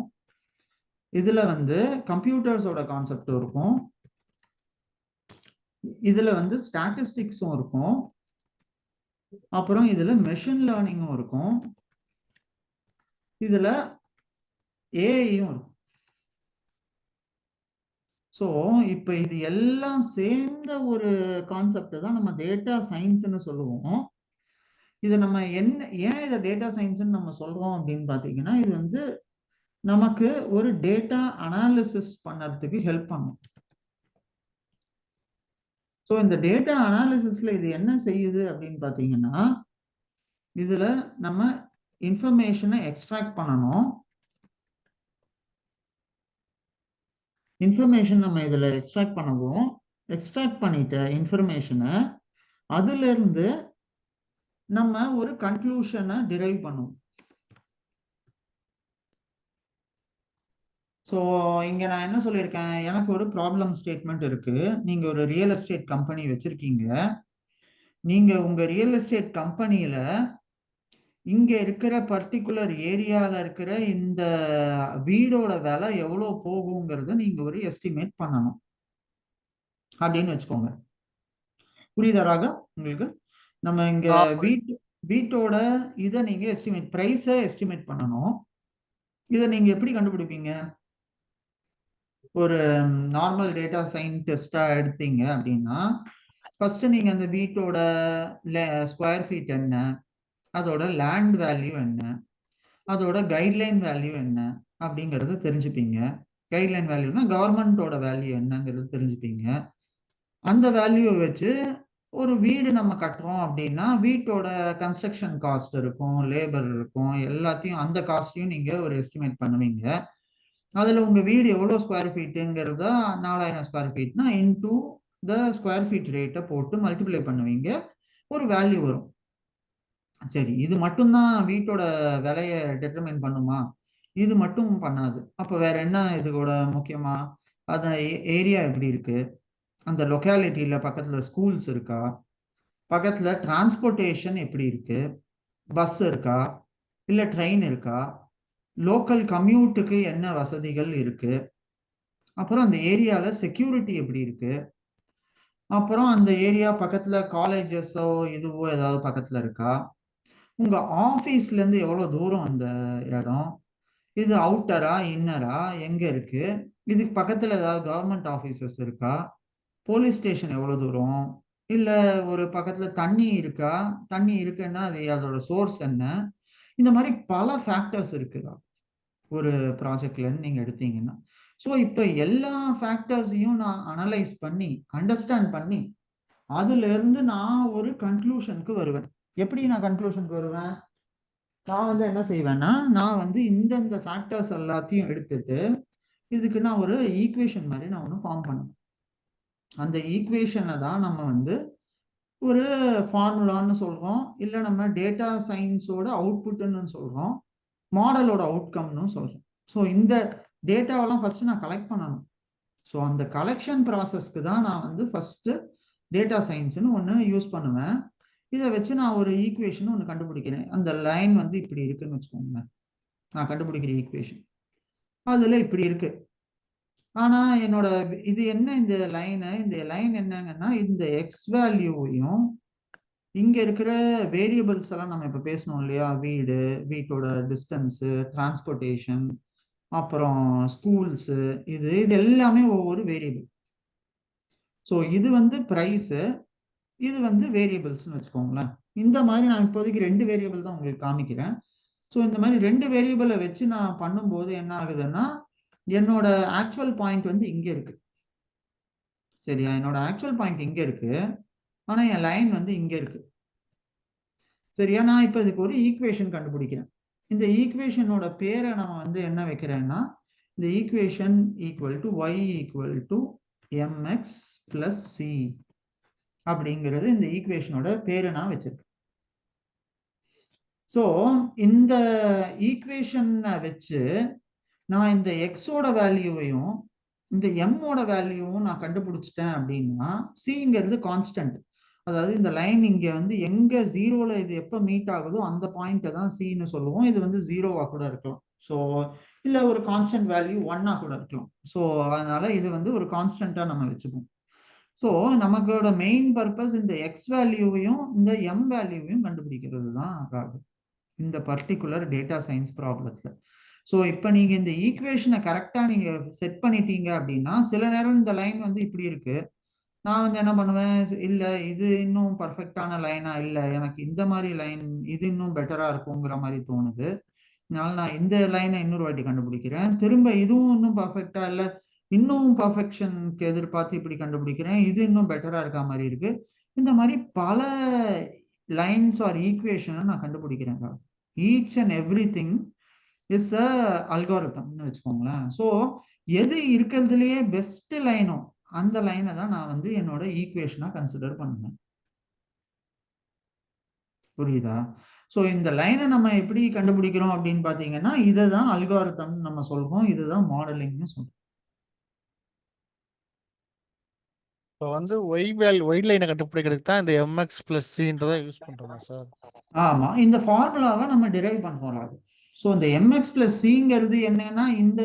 இதுல வந்து கம்ப்யூட்டர்ஸோட கான்செப்டும் இருக்கும், இதுல வந்து ஸ்டாட்டிஸ்டிக்ஸும் இருக்கும், அப்புறம் இதுல மெஷின் லேர்னிங்கும் இருக்கும், இதுல ஏஐயும் இருக்கும். ஸோ இப்போ இது எல்லாம் சேர்ந்த ஒரு கான்செப்ட் தான் நம்ம டேட்டா சயின்ஸ்னு சொல்லுவோம். இதை நம்ம ஏன் இதை டேட்டா சயின்ஸ்னு நம்ம சொல்றோம் அப்படின்னு பார்த்தீங்கன்னா, இது வந்து நமக்கு ஒரு டேட்டா அனாலிசிஸ் பண்ணுறதுக்கு ஹெல்ப் பண்ணும். ஸோ இந்த டேட்டா அனாலிசிஸ்ல இது என்ன செய்யுது அப்படின்னு பார்த்தீங்கன்னா, இதுல நம்ம இன்ஃபர்மேஷனை எக்ஸ்ட்ராக்ட் பண்ணணும். இன்ஃபர்மேஷன் நம்ம இதில் எக்ஸ்ட்ராக்ட் பண்ணுவோம். எக்ஸ்ட்ராக்ட் பண்ணிட்ட இன்ஃபர்மேஷனை அதுல இருந்து நம்ம ஒரு கன்க்ளூஷனை டிரைவ் பண்ணுவோம். ஸோ இங்க நான் என்ன சொல்லியிருக்கேன், எனக்கு ஒரு ப்ராப்ளம் ஸ்டேட்மெண்ட் இருக்கு. நீங்க ஒரு ரியல் எஸ்டேட் கம்பெனி வச்சிருக்கீங்க. நீங்க உங்க ரியல் எஸ்டேட் கம்பெனியில இங்க இருக்கிற பர்டிகுலர் ஏரியால இருக்கிற இந்த வீடோட விலை எவ்வளவு போகுங்கிறத நீங்க ஒரு எஸ்டிமேட் பண்ணணும் அப்படின்னு வச்சுக்கோங்க. புரியுதாராக உங்களுக்கு? நம்ம இங்க வீட்டோட இதை நீங்க எஸ்டிமேட் பிரைஸை எஸ்டிமேட் பண்ணணும். இதை நீங்க எப்படி கண்டுபிடிப்பீங்க? ஒரு நார்மல் டேட்டா சயின்டிஸ்டா எடுத்தீங்க அப்படின்னா ஃபர்ஸ்ட் நீங்க அந்த வீட்டோட ஸ்கொயர் ஃபீட் என்ன, அதோட லேண்ட் வேல்யூ என்ன, அதோட கைட்லைன் வேல்யூ என்ன அப்படிங்கறத தெரிஞ்சுப்பீங்க. கைட்லைன் வேல்யூனா கவர்மெண்டோட வேல்யூ என்னங்கிறது தெரிஞ்சுப்பீங்க. அந்த வேல்யூவை வச்சு ஒரு வீடு நம்ம கட்டுறோம் அப்படின்னா வீட்டோட கன்ஸ்ட்ரக்ஷன் காஸ்ட் இருக்கும், லேபர் இருக்கும், எல்லாத்தையும் அந்த காஸ்டையும் நீங்க ஒரு எஸ்டிமேட் பண்ணுவீங்க. அதுல உங்க வீடு எவ்வளவு ஸ்கொயர் ஃபீட்டுங்கிறத 4000 ஸ்கொயர் ஃபீட்னா இன்டூ த ஸ்கொயர் ஃபீட் ரேட்டை போட்டு மல்டிப்ளை பண்ணுவீங்க, ஒரு வேல்யூ வரும். சரி, இது மட்டும்தான் வீட்டோட விலையை டிட்டர்மைன் பண்ணுமா? இது மட்டும் பண்ணாது. அப்ப வேற என்ன இதோட முக்கியமா? அந்த ஏரியா எப்படி இருக்கு, அந்த லொக்காலிட்டியில பக்கத்துல ஸ்கூல்ஸ் இருக்கா, பக்கத்துல டிரான்ஸ்போர்ட்டேஷன் எப்படி இருக்கு, பஸ் இருக்கா இல்ல ட்ரெயின் இருக்கா, லோக்கல் கம்யூட்டுக்கு என்ன வசதிகள் இருக்கு, அப்புறம் அந்த ஏரியால செக்யூரிட்டி எப்படி இருக்கு, அப்புறம் அந்த ஏரியா பக்கத்துல காலேஜஸோ இதுவோ ஏதாவது பக்கத்துல இருக்கா, உங்க ஆபீஸ்ல இருந்து எவ்வளவு தூரம் அந்த இடம், இது அவுட்டரா இன்னரா எங்க இருக்கு, இதுக்கு பக்கத்துல ஏதாவது கவர்மெண்ட் ஆபீசஸ் இருக்கா, போலீஸ் ஸ்டேஷன் எவ்வளவு தூரம், இல்ல ஒரு பக்கத்துல தண்ணி இருக்கா, தண்ணி இருக்குன்னா அது அதோட சோர்ஸ் என்ன, இந்த மாதிரி பல ஃபேக்டர்ஸ் இருக்குதா ஒரு ப்ராஜெக்ட்ல நீங்க எடுத்தீங்கன்னா. ஸோ இப்போ எல்லா ஃபேக்டர்ஸையும் நான் அனலைஸ் பண்ணி அண்டர்ஸ்டாண்ட் பண்ணி அதுல இருந்து நான் ஒரு கன்க்ளூஷனுக்கு வருவேன். எப்படி நான் கன்க்ளூஷனுக்கு வருவேன்? நான் வந்து என்ன செய்வேன்னா, நான் வந்து இந்த ஃபேக்டர்ஸ் எல்லாத்தையும் எடுத்துட்டு இதுக்கு நான் ஒரு ஈக்குவேஷன் மாதிரி நான் ஒன்று ஃபார்ம் பண்ணுவேன். அந்த ஈக்குவேஷனை தான் நம்ம வந்து ஒரு ஃபார்முலான்னு சொல்றோம், இல்லை நம்ம டேட்டா சயின்ஸோட அவுட்புட்னு சொல்றோம், மாடலோட அவுட்கம்னு சொல்றோம். ஸோ இந்த டேட்டாவெல்லாம் ஃபர்ஸ்ட் நான் கலெக்ட் பண்ணணும். ஸோ அந்த கலெக்ஷன் ப்ராசஸ்க்கு தான் நான் வந்து ஃபர்ஸ்ட் டேட்டா சயின்ஸ்னு ஒன்று யூஸ் பண்ணுவேன். இதை வச்சு நான் ஒரு ஈக்குவேஷன் ஒன்று கண்டுபிடிக்கிறேன். அந்த லைன் வந்து இப்படி இருக்குன்னு வச்சுக்கோங்க, நான் கண்டுபிடிக்கிற ஈக்குவேஷன் அதுல இப்படி இருக்கு. ஆனா என்னோட இது என்ன, இந்த லைன் என்னங்கன்னா இந்த எக்ஸ் வேல்யூவையும் இங்க இருக்கிற வேரியபிள்ஸ் எல்லாம் நம்ம இப்ப பேசணும் இல்லையா, வீடு, வீட்டோட டிஸ்டன்ஸ், டிரான்ஸ்போர்ட்டேஷன், அப்புறம் ஸ்கூல்ஸ், இது எல்லாமே ஒவ்வொரு வேரியபிள். ஸோ இது வந்து பிரைஸ், இது வந்து வேரியபிள்ஸ்னு வச்சுக்கோங்களேன். இந்த மாதிரி நான் இப்போதைக்கு 2 வேரியபிள் தான் உங்களுக்கு காமிக்கிறேன். ஸோ இந்த மாதிரி 2 வேரியபிளை வச்சு நான் பண்ணும்போது என்ன ஆகுதுன்னா, என்னோட ஆக்சுவல் பாயிண்ட் வந்து இங்க இருக்கு. சரியா, என்னோட ஆக்சுவல் பாயிண்ட் இங்க இருக்கு, ஆனா என் லைன் வந்து இங்க இருக்கு. சரியா, நான் இப்ப இதுக்கு ஒரு ஈக்குவேஷன் கண்டுபிடிக்கிறேன். இந்த ஈக்குவேஷனோட பேரை நான் வந்து என்ன வைக்கிறேன்னா, இந்த equation equal to Y equal to MX plus C அப்படிங்கிறது இந்த ஈக்குவேஷனோட பேரை நான் வச்சிருக்கேன். ஸோ இந்த ஈக்குவேஷனை வச்சு நான் இந்த எக்ஸோட வேல்யூவையும் இந்த எம்மோட வேல்யூவும் நான் கண்டுபிடிச்சிட்டேன் அப்படின்னா, சிங்கிறது கான்ஸ்டன்ட். அதாவது இந்த லைன் இங்க வந்து எங்க ஜீரோல இது எப்ப மீட் ஆகுதோ அந்த பாயிண்ட்டை தான் சின்னு சொல்லுவோம். இது வந்து ஜீரோவா கூட இருக்கலாம், ஸோ இல்ல ஒரு கான்ஸ்டன்ட் வேல்யூ 1 கூட இருக்கலாம். ஸோ அதனால இது வந்து ஒரு கான்ஸ்டன்டா நம்ம வச்சுப்போம். ஸோ நமக்கோட மெயின் பர்பஸ் இந்த எக்ஸ் வேல்யூவையும் இந்த எம் வேல்யூவையும் கண்டுபிடிக்கிறது தான் ஆகும் இந்த பர்டிகுலர் டேட்டா சயின்ஸ் ப்ராப்ளத்துல. ஸோ இப்போ நீங்க இந்த ஈக்குவேஷனை கரெக்டா நீங்க செட் பண்ணிட்டீங்க அப்படின்னா, சில நேரம் இந்த லைன் வந்து இப்படி இருக்கு, நான் வந்து என்ன பண்ணுவேன், இல்ல இது இன்னும் பர்ஃபெக்டான லைனா இல்லை, எனக்கு இந்த மாதிரி லைன் இது இன்னும் பெட்டரா இருக்குங்கிற மாதிரி தோணுது, அதனால நான் இந்த லைனை இன்னொரு வாட்டி கண்டுபிடிக்கிறேன், திரும்ப இதுவும் இன்னும் பர்ஃபெக்டா இல்லை, இன்னும் பர்ஃபெக்ஷனுக்கு எதிர்பார்த்து இப்படி கண்டுபிடிக்கிறேன், இது இன்னும் பெட்டரா இருக்க மாதிரி இருக்கு. இந்த மாதிரி பல லைன்ஸ் ஆர் ஈக்குவேஷனை நான் கண்டுபிடிக்கிறேன். Each and every thing is a அல்காரிதம்னு வச்சுக்கோங்களேன். ஸோ எது இருக்கிறதுலயே பெஸ்ட் லைனோ அந்த லைனை தான் நான் வந்து என்னோட ஈக்குவேஷனா கன்சிடர் பண்ணுவேன். புரியுதா? ஸோ இந்த லைனை நம்ம எப்படி கண்டுபிடிக்கிறோம் அப்படின்னு பாத்தீங்கன்னா, இதுதான் அல்காரிதம் நம்ம சொல்றோம், இதுதான் மாடலிங்னு சொல்றோம். இப்போ வந்து ஒய் லைனை கண்டுபிடிக்கிறதுக்கு தான் இந்த எம்எக்ஸ் பிளஸ் சின்றதை யூஸ் பண்றோமா சார்? ஆமா, இந்த ஃபார்முலாவை நம்ம டிரைவ் பண்றோம். ஸோ இந்த எம்எக்ஸ் பிளஸ் சிங்கிறது என்னன்னா, இந்த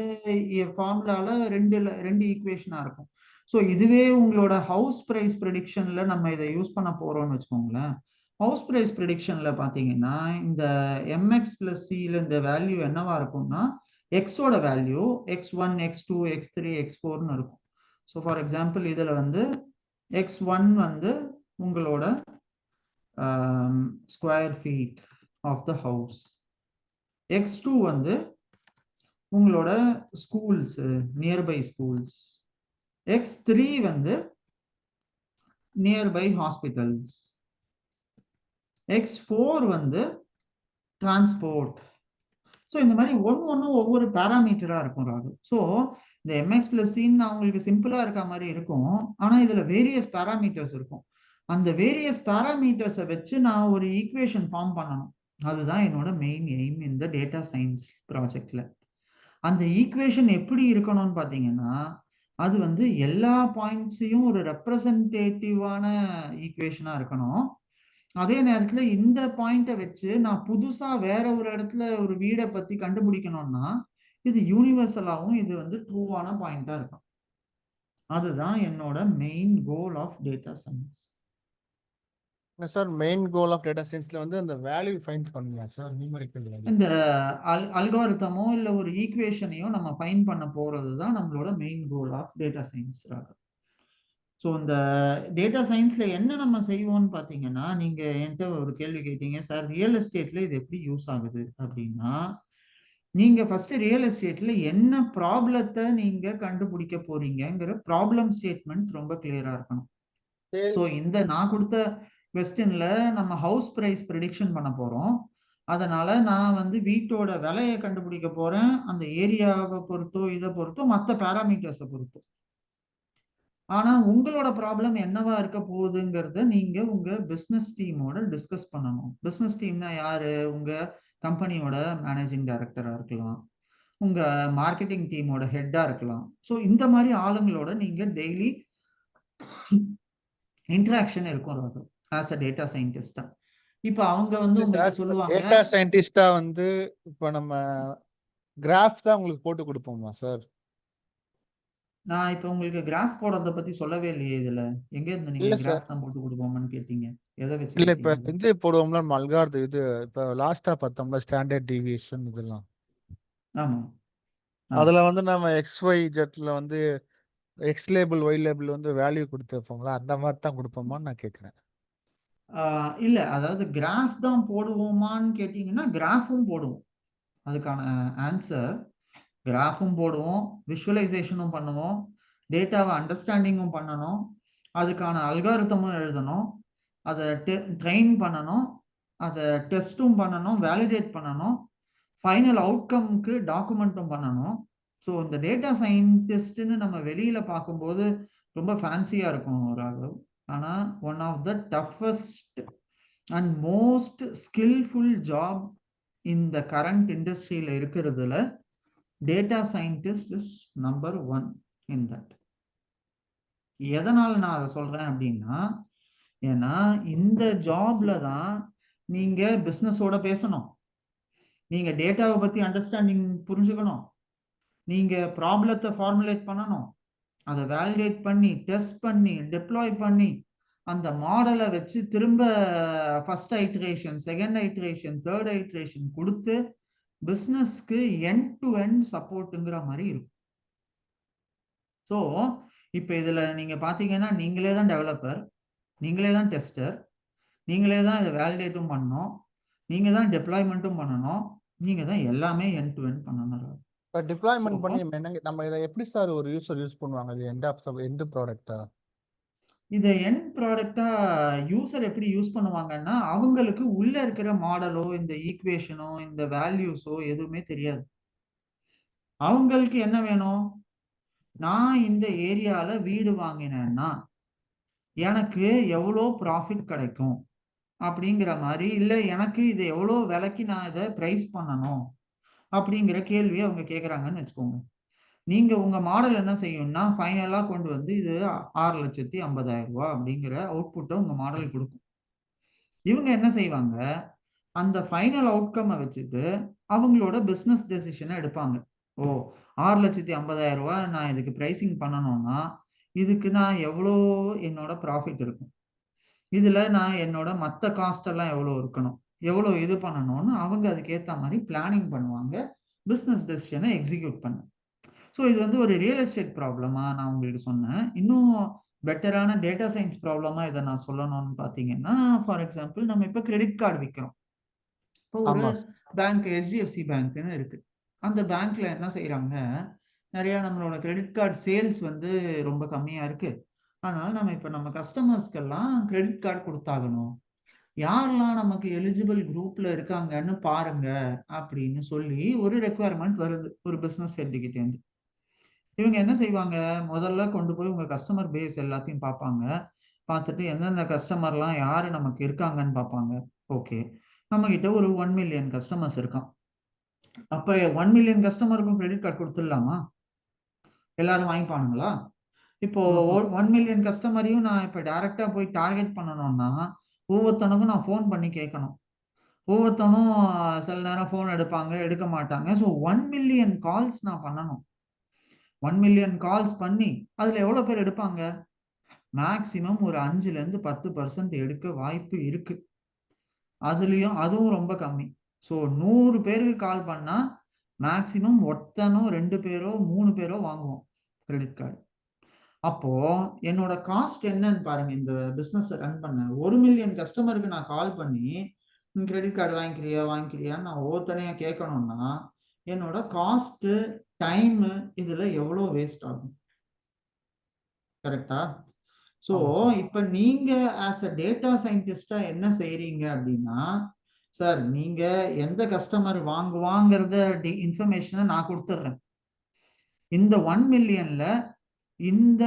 ஃபார்முலால ரெண்டு ஈக்குவேஷனா இருக்கும். ஸோ இதுவே உங்களோட ஹவுஸ் பிரைஸ் ப்ரெடிக்ஷன்ல நம்ம இதை யூஸ் பண்ண போறோம்னு வச்சுக்கோங்களேன். ஹவுஸ் பிரைஸ் ப்ரெடிக்ஷன்ல பாத்தீங்கன்னா, இந்த எம்எக்ஸ் பிளஸ் சில இந்த வேல்யூ என்னவா இருக்கும்னா, எக்ஸோட வேல்யூ x1 x2 x3 x4ன்னு இருக்கும். ஸோ ஃபார் எக்ஸாம்பிள் இதுல வந்து x1 வந்து உங்களோட square feet of the house, x2 வந்து உங்களோட ஸ்கூல்ஸ், நியர்பை ஸ்கூல்ஸ், x3 வந்து நியர்பை ஹாஸ்பிட்டல்ஸ், x4 வந்து டிரான்ஸ்போர்ட். ஸோ இந்த மாதிரி ஒன்றும் ஒவ்வொரு பேராமீட்டரா இருக்கும் ராகு. ஸோ இந்த எம்எக்ஸ் பிளஸ் சின்னு அவங்களுக்கு சிம்பிளா இருக்க மாதிரி இருக்கும், ஆனா இதுல வேரியஸ் பேராமீட்டர்ஸ் இருக்கும். அந்த வேரியஸ் பேராமீட்டர்ஸை வச்சு நான் ஒரு ஈக்குவேஷன் ஃபார்ம் பண்ணணும். அதுதான் என்னோட மெயின் எய்ம் இந்த டேட்டா சயின்ஸ் ப்ராஜெக்ட்ல. அந்த ஈக்குவேஷன் எப்படி இருக்கணும்னு பாத்தீங்கன்னா, அது வந்து எல்லா பாயிண்ட்ஸையும் ஒரு ரெப்ரசன்டேட்டிவான ஈக்குவேஷனா இருக்கணும். அதே நேரத்துல இந்த பாயிண்ட்டை வச்சு நான் புதுசா வேற ஒரு இடத்துல ஒரு வீடை பத்தி கண்டுபிடிக்கணும்னா இது யூனிவர்சலாவும் இது வந்து ட்ரூவான பாயிண்டா இருக்கும். அதுதான் என்னோட main goal of data science. Sir main goal of data சயின்ஸ்ல வந்து அந்த வேல்யூ ஃபைண்ட் பண்ணுங்க சார், நியூமெரிக்கல் வேல்யூ. இந்த அல்காரிதமோ இல்ல ஒரு ஈக்குவேஷனையோ நம்ம ஃபைண்ட் பண்ண போறது தான் நம்மளோட main goal of data science. So இந்த டேட்டா சயின்ஸ்ல என்ன நம்ம செய்வோம்னு பாத்தீங்கன்னா, நீங்க என்கிட்ட ஒரு கேள்வி கேட்டீங்க, சார் ரியல் எஸ்டேட்ல இது எப்படி யூஸ் ஆகுது அப்படின்னா, நீங்க ஃபர்ஸ்ட் ரியல் எஸ்டேட்ல என்ன ப்ராப்ளத்தை நீங்க கண்டுபிடிக்க போறீங்கிற ப்ராப்ளம் ஸ்டேட்மெண்ட் ரொம்ப கிளியரா இருக்கணும். ஸோ இந்த நான் கொடுத்த கொஸ்டின்ல நம்ம ஹவுஸ் பிரைஸ் ப்ரெடிக்ஷன் பண்ண போறோம். அதனால நான் வந்து வீட்டோட விலையை கண்டுபிடிக்க போறேன், அந்த ஏரியாவை பொறுத்தோ இதை பொறுத்தோ மற்ற பேராமீட்டர்ஸை பொறுத்தோ. ஆனா உங்களோட ப்ராப்ளம் என்னவா இருக்க போகுதுங்கிறத நீங்க உங்க பிசினஸ் டீமோட டிஸ்கஸ் பண்ணணும். பிசினஸ் டீம்னா யாரு? உங்க கம்பெனியோட மேனேஜிங் டைரக்டரா இருக்கலாம், உங்க மார்க்கெட்டிங் டீமோட ஹெட்டா இருக்கலாம். ஸோ இந்த மாதிரி ஆளுங்களோட நீங்க டெய்லி இன்டராக்ஷன் இருக்கும் ஆஸ் அ டேட்டா சயின்டிஸ்டா. இப்ப அவங்க வந்து உங்களுக்கு சொல்லுவாங்க, டேட்டா சயின்டிஸ்டா வந்து இப்ப நம்ம கிராஃப் தான் உங்களுக்கு போட்டு கொடுப்போமா சார்? நான் இப்ப உங்களுக்கு கிராஃப் போடுறத பத்தி சொல்லவே இல்லையே இதுல. எங்க இருந்து நீங்க கிராஃப் தான் போட்டு கொடுப்போம்னு கேட்டீங்க? எதை வச்சு இல்ல இப்ப கேட்டீங்க? இது போடுவோம்ல அல்காரிதம், இது இப்ப லாஸ்டா பார்த்தோம்ல ஸ்டாண்டர்ட் டீவியேஷன் இதெல்லாம். ஆமா, அதுல வந்து நம்ம XYZல வந்து எக்ஸ் லேபிள் ஒய் லேபிள் வந்து வேல்யூ கொடுத்துருப்போங்களா, அந்த மாதிரி தான் கொடுப்போமான்னு நான் கேட்குறேன். இல்ல, அதாவது கிராஃப் தான் போடுவோமான்னு கேட்டீங்கன்னா கிராஃபும் போடுவோம். அதுக்கான ஆன்சர் கிராஃபும் போடுவோம், விஷுவலைசேஷனும் பண்ணுவோம், டேட்டாவை அண்டர்ஸ்டாண்டிங்கும் பண்ணணும், அதுக்கான அல்காரிதமும் எழுதணும், அதை ட்ரெயின் பண்ணணும், அதை டெஸ்ட்டும் பண்ணணும், வேலிடேட் பண்ணணும், ஃபைனல் அவுட்கம்க்கு டாக்குமெண்ட்டும் பண்ணணும். ஸோ இந்த டேட்டா சயின்டிஸ்ட்னு நம்ம வெளியில பார்க்கும்போது ரொம்ப ஃபேன்சியா இருக்கும் ராகவ். ஆனா one of the toughest and most skillful job இந்த கரண்ட் இண்டஸ்ட்ரியில இருக்கிறதுல data scientist is number 1 in that. எதனால நான் அதை சொல்றேன் அப்படின்னா, ஏன்னா இந்த ஜாப்ல தான் நீங்க பிசினஸோட பேசணும், நீங்க டேட்டாவை பத்தி அண்டர்ஸ்டாண்டிங் புரிஞ்சுக்கணும், நீங்க ப்ராப்ளத்தை ஃபார்முலேட் பண்ணணும், அதை வேலிடேட் பண்ணி டெஸ்ட் பண்ணி டெப்ளாய் பண்ணி அந்த மாடலை வச்சு திரும்ப first iteration, second iteration, third iteration கொடுத்து பிஸ்னஸ்க்கு எண்ட் டு எண்ட் சப்போர்ட்டுங்கிற மாதிரி இருக்கும். ஸோ இப்போ இதில் நீங்கள் பார்த்தீங்கன்னா நீங்களே தான் டெவலப்பர், நீங்களே தான் டெஸ்டர், நீங்களே தான் இதை வேலிடேட்டும் பண்ணணும், நீங்கள் தான் டெப்ளாய்மெண்ட்டும் பண்ணணும், நீங்கள் தான் எல்லாமே எண்ட் டு எண்ட் பண்ணணும். இப்போ டிப்ளாய்மெண்ட் பண்ணி நம்ம இதை எப்படி சார் ஒரு யூசர் யூஸ் பண்ணுவாங்க? இது எண்ட் ப்ராடக்டா? இதை எண்ட் ப்ராடக்டா யூசர் எப்படி யூஸ் பண்ணுவாங்கன்னா, அவங்களுக்கு உள்ள இருக்கிற மாடலோ இந்த ஈக்குவேஷனோ இந்த வேல்யூஸோ எதுவுமே தெரியாது. அவங்களுக்கு என்ன வேணும்? நான் இந்த ஏரியால வீடு வாங்கினேன்னா எனக்கு எவ்வளோ ப்ராஃபிட் கிடைக்கும் அப்படிங்கிற மாதிரி, இல்லை எனக்கு இது எவ்வளோ விலைக்கு நான் இதை ப்ரைஸ் பண்ணணும் அப்படிங்கிற கேள்வியை அவங்க கேட்குறாங்கன்னு வச்சுக்கோங்க. நீங்க உங்க மாடல் என்ன செய்யும்னா ஃபைனலா கொண்டு வந்து இது 6,50,000 ரூபாய் அப்படிங்கிற அவுட்புட்டை உங்க மாடல் கொடுக்கும். இவங்க என்ன செய்வாங்க, அந்த ஃபைனல் அவுட்கம் வச்சுட்டு அவங்களோட பிசினஸ் டெசிஷனை எடுப்பாங்க. ஓ, 6,50,000 ரூபாய் நான் இதுக்கு பிரைசிங் பண்ணணும்னா இதுக்கு நான் எவ்வளோ என்னோட ப்ராஃபிட் இருக்கும், இதுல நான் என்னோட மற்ற காஸ்ட் எல்லாம் எவ்வளோ இருக்கணும், எவ்வளோ இது பண்ணணும்னு அவங்க அதுக்கேற்ற மாதிரி பிளானிங் பண்ணுவாங்க, பிசினஸ் டெசிஷனை எக்ஸிக்யூட் பண்ண. ஸோ இது வந்து ஒரு ரியல் எஸ்டேட் ப்ராப்ளமா நான் உங்களுக்கு சொன்னேன். இன்னும் பெட்டரான டேட்டா சயின்ஸ் ப்ராப்ளமா இதை நான் சொல்லணும்னு பார்த்தீங்கன்னா, ஃபார் எக்ஸாம்பிள் நம்ம இப்போ கிரெடிட் கார்டு விற்கிறோம். இப்போ ஒரு பேங்க் HDFC பேங்க்னு இருக்கு. அந்த பேங்க்ல என்ன செய்யறாங்க, நிறைய நம்மளோட கிரெடிட் கார்டு சேல்ஸ் வந்து ரொம்ப கம்மியா இருக்கு. அதனால நம்ம இப்போ நம்ம கஸ்டமர்ஸ்க்கெல்லாம் கிரெடிட் கார்டு கொடுத்தாகணும், யாரெல்லாம் நமக்கு எலிஜிபிள் குரூப்ல இருக்காங்கன்னு பாருங்க அப்படின்னு சொல்லி ஒரு ரெக்குவயர்மெண்ட் வருது ஒரு பிசினஸ் ஹெட்கிட்ட இருந்து. இவங்க என்ன செய்வாங்க, முதல்ல கொண்டு போய் உங்க கஸ்டமர் பேஸ் எல்லாத்தையும் பார்ப்பாங்க. பார்த்துட்டு எந்தெந்த கஸ்டமர்லாம் யாரு நமக்கு இருக்காங்கன்னு பார்ப்பாங்க. ஓகே, நம்ம கிட்ட ஒரு 1 மில்லியன் கஸ்டமர்ஸ் இருக்கான். அப்ப 1 மில்லியன் கஸ்டமருக்கும் கிரெடிட் கார்டு கொடுத்துடலாமா? எல்லாரும் வாங்கிப்பானுங்களா? இப்போ 1 மில்லியன் கஸ்டமரையும் நான் இப்போ டைரக்டா போய் டார்கெட் பண்ணணும்னா ஒவ்வொருத்தனுக்கும் நான் ஃபோன் பண்ணி கேட்கணும். ஒவ்வொருத்தனும் சில நேரம் ஃபோன் எடுப்பாங்க, எடுக்க மாட்டாங்க. ஸோ 1 மில்லியன் கால்ஸ் நான் பண்ணணும். 1 மில்லியன் கால்ஸ் பண்ணி அதுல எவ்வளவு பேர் எடுப்பாங்க? மேக்சிமம் ஒரு 5% 10% எடுக்க வாய்ப்பு இருக்கு. அதுவும் ரொம்ப கம்மி. ஸோ 100 பேருக்கு கால் பண்ணா மேக்சிமம் ஒருத்தனோ 2 பேரோ 3 பேரோ வாங்குவோம் கிரெடிட் கார்டு. அப்போ என்னோட காஸ்ட் என்னன்னு பாருங்க. இந்த பிசினஸ் ரன் பண்ண 1 மில்லியன் கஸ்டமருக்கு நான் கால் பண்ணி கிரெடிட் கார்டு வாங்கிக்கிறியான்னு நான் ஒவ்வொருத்தனையா கேட்கணும்னா என்னோட காஸ்ட், டைம் இதுல எவ்வளவு வேஸ்ட் ஆகும். கரெக்டா? ஸோ இப்ப நீங்க ஆஸ் அ டேட்டா சயின்டிஸ்டா என்ன செய்றீங்க அப்படின்னா, சார் நீங்க எந்த கஸ்டமர் வாங்குவாங்கிறத இன்ஃபர்மேஷனை நான் கொடுத்துட்றேன். இந்த 1 மில்லியன்ல இந்த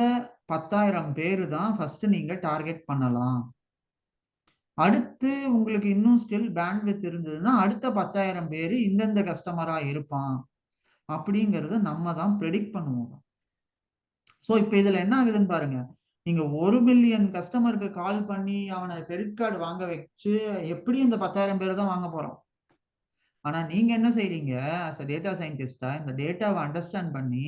10,000 பேரு தான் ஃபர்ஸ்ட் நீங்க டார்கெட் பண்ணலாம். அடுத்து உங்களுக்கு இன்னும் ஸ்டில் பேண்ட்வித் இருந்ததுன்னா அடுத்த 10,000 பேரு இந்தந்த கஸ்டமரா இருப்பான் அப்படிங்கறத நம்ம தான் ப்ரெடிக்ட் பண்ணுவோம். ஸோ இப்போ இதுல என்ன ஆகுதுன்னு பாருங்க. நீங்க 1 மில்லியன் கஸ்டமருக்கு கால் பண்ணி அவனை கிரெடிட் கார்டு வாங்க வச்சு எப்படி இந்த 10,000 பேர் தான் வாங்க போறோம். ஆனா நீங்க என்ன செய்றீங்க, ஆஸ் அ டேட்டா சயின்டிஸ்டா இந்த டேட்டாவை அண்டர்ஸ்டாண்ட் பண்ணி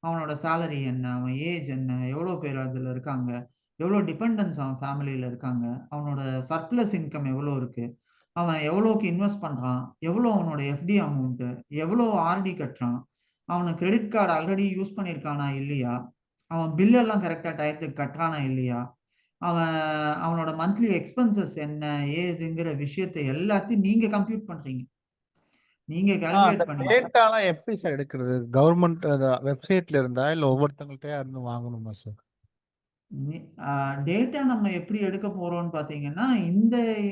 அவனோட சேலரி என்ன, அவன் ஏஜ் என்ன, எவ்வளவு பேர் அதுல இருக்காங்க, எவ்வளவு டிபெண்டன்ஸ் அவன் ஃபேமிலியில இருக்காங்க, அவனோட சர்ப்ளஸ் இன்கம் எவ்வளவு இருக்கு, அவன் எவ்வளவுக்கு இன்வெஸ்ட் பண்றான், எவ்வளவு அவனோட FD அமௌண்ட், எவ்வளவு RD கட்டுறான், அவனுக்கு கிரெடிட் கார்டு ஆல்ரெடி யூஸ் பண்ணியிருக்கானா இல்லையா, அவன் பில் எல்லாம் கரெக்டா டயத்துக்கு கட்டுறானா இல்லையா, அவனோட மந்த்லி எக்ஸ்பென்சஸ் என்ன ஏதுங்கிற விஷயத்தை எல்லாத்தையும் நீங்க கம்ப்யூட் பண்றீங்க. நீங்க கால்குலேட் பண்ணி டேட்டாலாம் எப்படி சார் எடுக்கிறது? கவர்மெண்ட் வெப்சைட்ல இருந்தா இல்ல ஒவ்வொருத்தங்கள்ட்டயா இருந்து வாங்கணுமா சார்? டேட்டா நம்ம எப்படி எடுக்க போறோம்னு பாத்தீங்கன்னா,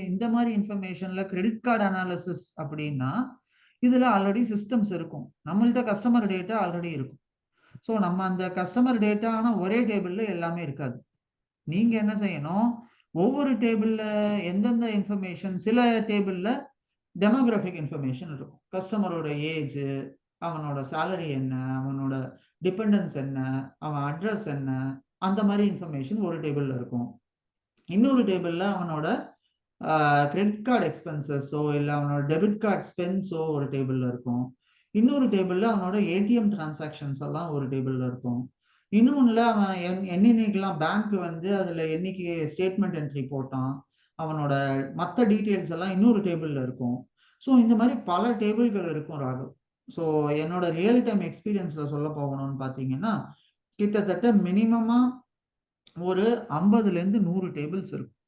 இந்த மாதிரி இன்ஃபர்மேஷன்ல கிரெடிட் கார்டு அனாலிசிஸ் அப்படின்னா இதுல ஆல்ரெடி சிஸ்டம்ஸ் இருக்கும். நம்மள்ட்ட கஸ்டமர் டேட்டா ஆல்ரெடி இருக்கும். ஸோ நம்ம அந்த கஸ்டமர் டேட்டா ஆனா ஒரே டேபிள்ல எல்லாமே இருக்காது. நீங்க என்ன செய்யணும், ஒவ்வொரு டேபிள்ல எந்தெந்த இன்ஃபர்மேஷன், சில டேபிள்ல டெமோகிராஃபிக் இன்ஃபர்மேஷன் இருக்கும். கஸ்டமரோட ஏஜ், அவனோட சேலரி என்ன, அவனோட டிபெண்டன்ஸ் என்ன, அவன் அட்ரஸ் என்ன, அந்த மாதிரி இன்ஃபர்மேஷன் ஒரு டேபிள்ல இருக்கும். இன்னொரு டேபிள்ல அவனோட கிரெடிட் கார்டு எக்ஸ்பென்சஸோ இல்லை அவனோட டெபிட் கார்டு ஸ்பென்ஸோ ஒரு டேபிள்ல இருக்கும். இன்னொரு டேபிள்ல அவனோட ATM டிரான்சாக்ஷன்ஸ் எல்லாம் ஒரு டேபிள்ல இருக்கும். இன்னொன்னுல அவன் என்னைக்கெல்லாம் பேங்க் வந்து அதுல என்னைக்கு ஸ்டேட்மெண்ட் என்ட்ரி போட்டான், அவனோட மற்ற டீட்டெயில்ஸ் எல்லாம் இன்னொரு டேபிள்ல இருக்கும். ஸோ இந்த மாதிரி பல டேபிள்கள் இருக்கும் ராகு. ஸோ என்னோட ரியல் டைம் எக்ஸ்பீரியன்ஸ்ல சொல்ல போகணும்னு பார்த்தீங்கன்னா கிட்டத்தட்ட மினிமமா ஒரு 50ல இருந்து 100 டேபிள்ஸ் இருக்கும்.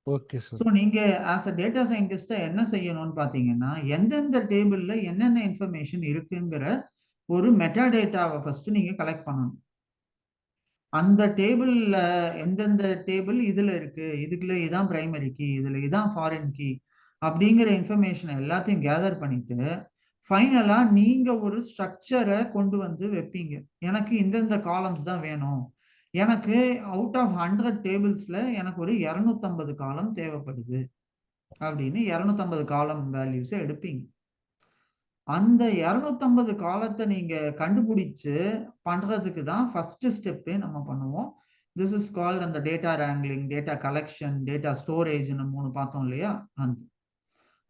Okay sir. ஸோ நீங்க ஆஸ் அ டேட்டா சயின்டிஸ்டா என்ன செய்யணும்னு பார்த்தீங்கன்னா, எந்தெந்த டேபிள்ல என்னென்ன இன்ஃபர்மேஷன் இருக்குங்கிற ஒரு மெட்டா டேட்டாவை ஃபர்ஸ்ட் நீங்க கலெக்ட் பண்ணணும். அந்த டேபிள்ல எந்தெந்த டேபிள் இதுல இருக்கு, இதுக்குள்ள இதான் பிரைமரி கீ, இதுல இதான் ஃபாரின் கீ அப்படிங்கிற இன்ஃபர்மேஷன் எல்லாத்தையும் கேதர் பண்ணிட்டு ஃபைனலா நீங்க ஒரு ஸ்ட்ரக்சரை கொண்டு வந்து வைப்பீங்க. எனக்கு இந்தந்த காலம்ஸ் தான் வேணும், எனக்கு அவுட் ஆஃப் 100 டேபிள்ஸ்ல எனக்கு ஒரு 250 காலம் தேவைப்படுது அப்படின்னு 250 காலம் வேல்யூஸ் எடுப்பீங்க. அந்த 250 காலத்தை நீங்க கண்டுபிடிச்சு பண்றதுக்கு தான் ஃபர்ஸ்ட் ஸ்டெப்பே நம்ம பண்ணுவோம். திஸ் இஸ் கால்ட் அந்த டேட்டா ரேங்க்லிங், டேட்டா கலெக்ஷன், டேட்டா ஸ்டோரேஜ்னு 3 பார்த்தோம் இல்லையா? அந்த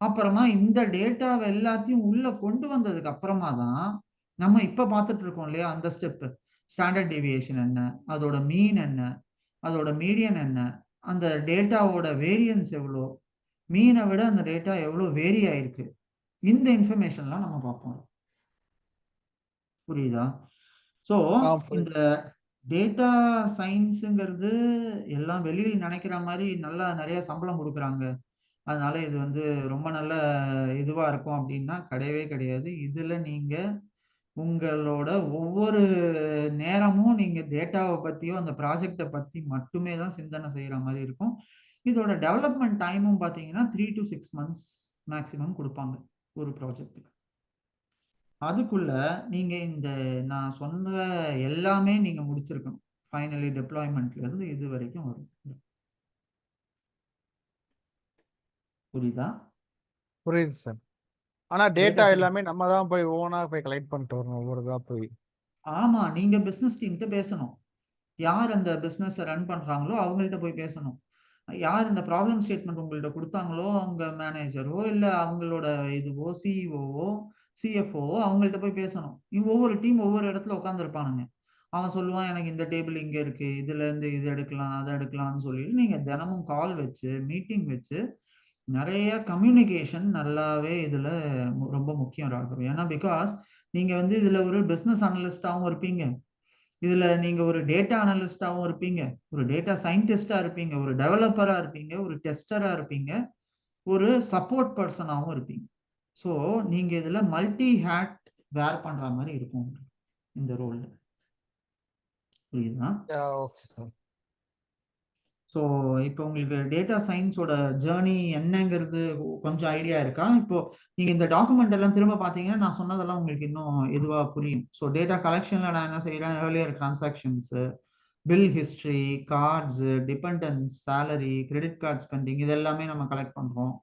அப்புறமா இந்த டேட்டாவை எல்லாத்தையும் உள்ள கொண்டு வந்ததுக்கு அப்புறமா தான் நம்ம இப்ப பார்த்துட்டு இருக்கோம் இல்லையா அந்த ஸ்டெப். ஸ்டாண்டர்ட் டீவியேஷன் என்ன, அதோட மீன் என்ன, அதோட மீடியன் என்ன, அந்த டேட்டாவோட வேரியன்ஸ் எவ்வளோ, மீனை விட அந்த டேட்டா எவ்வளோ வேரி ஆயிருக்கு, இந்த இன்ஃபர்மேஷன்லாம் நம்ம பார்ப்போம். புரியுதா? ஸோ இந்த டேட்டா சயின்ஸுங்கிறது எல்லாம் வெளியில் நினைக்கிற மாதிரி நல்லா நிறைய சம்பளம் கொடுக்குறாங்க, அதனால இது வந்து ரொம்ப நல்ல இதுவா இருக்கும் அப்படின்னா கிடையவே கிடையாது. இதுல நீங்க உங்களோட ஒவ்வொரு நேரமும் நீங்க டேட்டாவை பத்தியோ அந்த ப்ராஜெக்டை பத்தி மட்டுமே தான் சிந்தனை செய்யற மாதிரி இருக்கும். இதோட டெவலப்மெண்ட் டைமும் பார்த்தீங்கன்னா 3 to 6 months மேக்சிமம் கொடுப்பாங்க ஒரு ப்ராஜெக்ட்டுக்கு. அதுக்குள்ள நீங்க இந்த நான் சொன்ன எல்லாமே நீங்க முடிச்சிருக்கணும். ஃபைனலி டெப்ளாய்மெண்ட்ல இருந்து இது வரைக்கும் வரும். புரியுதா? புரியுது சார். ஆனா டேட்டா எல்லாமே நம்ம தான் போய் ஓனா போய் கலெக்ட் பண்ணிட்டு வரணும் ஒவ்வொரு இதா போய். ஆமா, நீங்க பிசினஸ் டீம்கிட்ட பேசணும். யார் அந்த பிசினஸ் ரன் பண்றாங்களோ அவங்கள்ட்ட போய் பேசணும். யார் இந்த ப்ராப்ளம் ஸ்டேட்மெண்ட் உங்கள்ட்ட கொடுத்தாங்களோ அவங்க மேனேஜரோ இல்ல அவங்களோட இதுவோ சிஇஓவோ சிஎஃப்ஓ அவங்கள்ட்ட போய் பேசணும். ஒவ்வொரு டீம் ஒவ்வொரு இடத்துல உட்காந்துருப்பானுங்க. அவன் சொல்லுவான் எனக்கு இந்த டேபிள் இங்க இருக்கு, இதுல இருந்து இது எடுக்கலாம் அதை எடுக்கலாம்னு சொல்லிட்டு நீங்க தினமும் கால் வச்சு மீட்டிங் வச்சு நிறைய கம்யூனிகேஷன் நல்லாவே இதுல ரொம்ப முக்கியம் ராகவ். ஏன்னா பிகாஸ் நீங்க வந்து இதுல ஒரு பிசினஸ் அனலிஸ்டாவும் இருப்பீங்க, இதுல நீங்க ஒரு டேட்டா அனலிஸ்டாவும் இருப்பீங்க, ஒரு டேட்டா சயின்டிஸ்டா இருப்பீங்க, ஒரு டெவலப்பரா இருப்பீங்க, ஒரு டெஸ்டரா இருப்பீங்க, ஒரு சப்போர்ட் பர்சனாவும் இருப்பீங்க. ஸோ நீங்க இதுல மல்டி ஹேட் வேர் பண்ற மாதிரி இருக்கும் இந்த ரோல்ல. புரியுதா? Okay sir. ஸோ இப்போ உங்களுக்கு டேட்டா சயின்ஸோட ஜேர்னி என்னங்கிறது கொஞ்சம் ஐடியா இருக்கா? இப்போ நீங்க இந்த டாக்குமெண்ட் எல்லாம் திரும்ப பார்த்தீங்கன்னா நான் சொன்னதெல்லாம் உங்களுக்கு இன்னும் இதுவா புரியும். ஸோ டேட்டா கலெக்ஷன்ல நான் என்ன செய்யறேன், earlier transactions, bill history, cards, dependents, salary, credit card spending, இது எல்லாமே நம்ம கலெக்ட் பண்றோம்.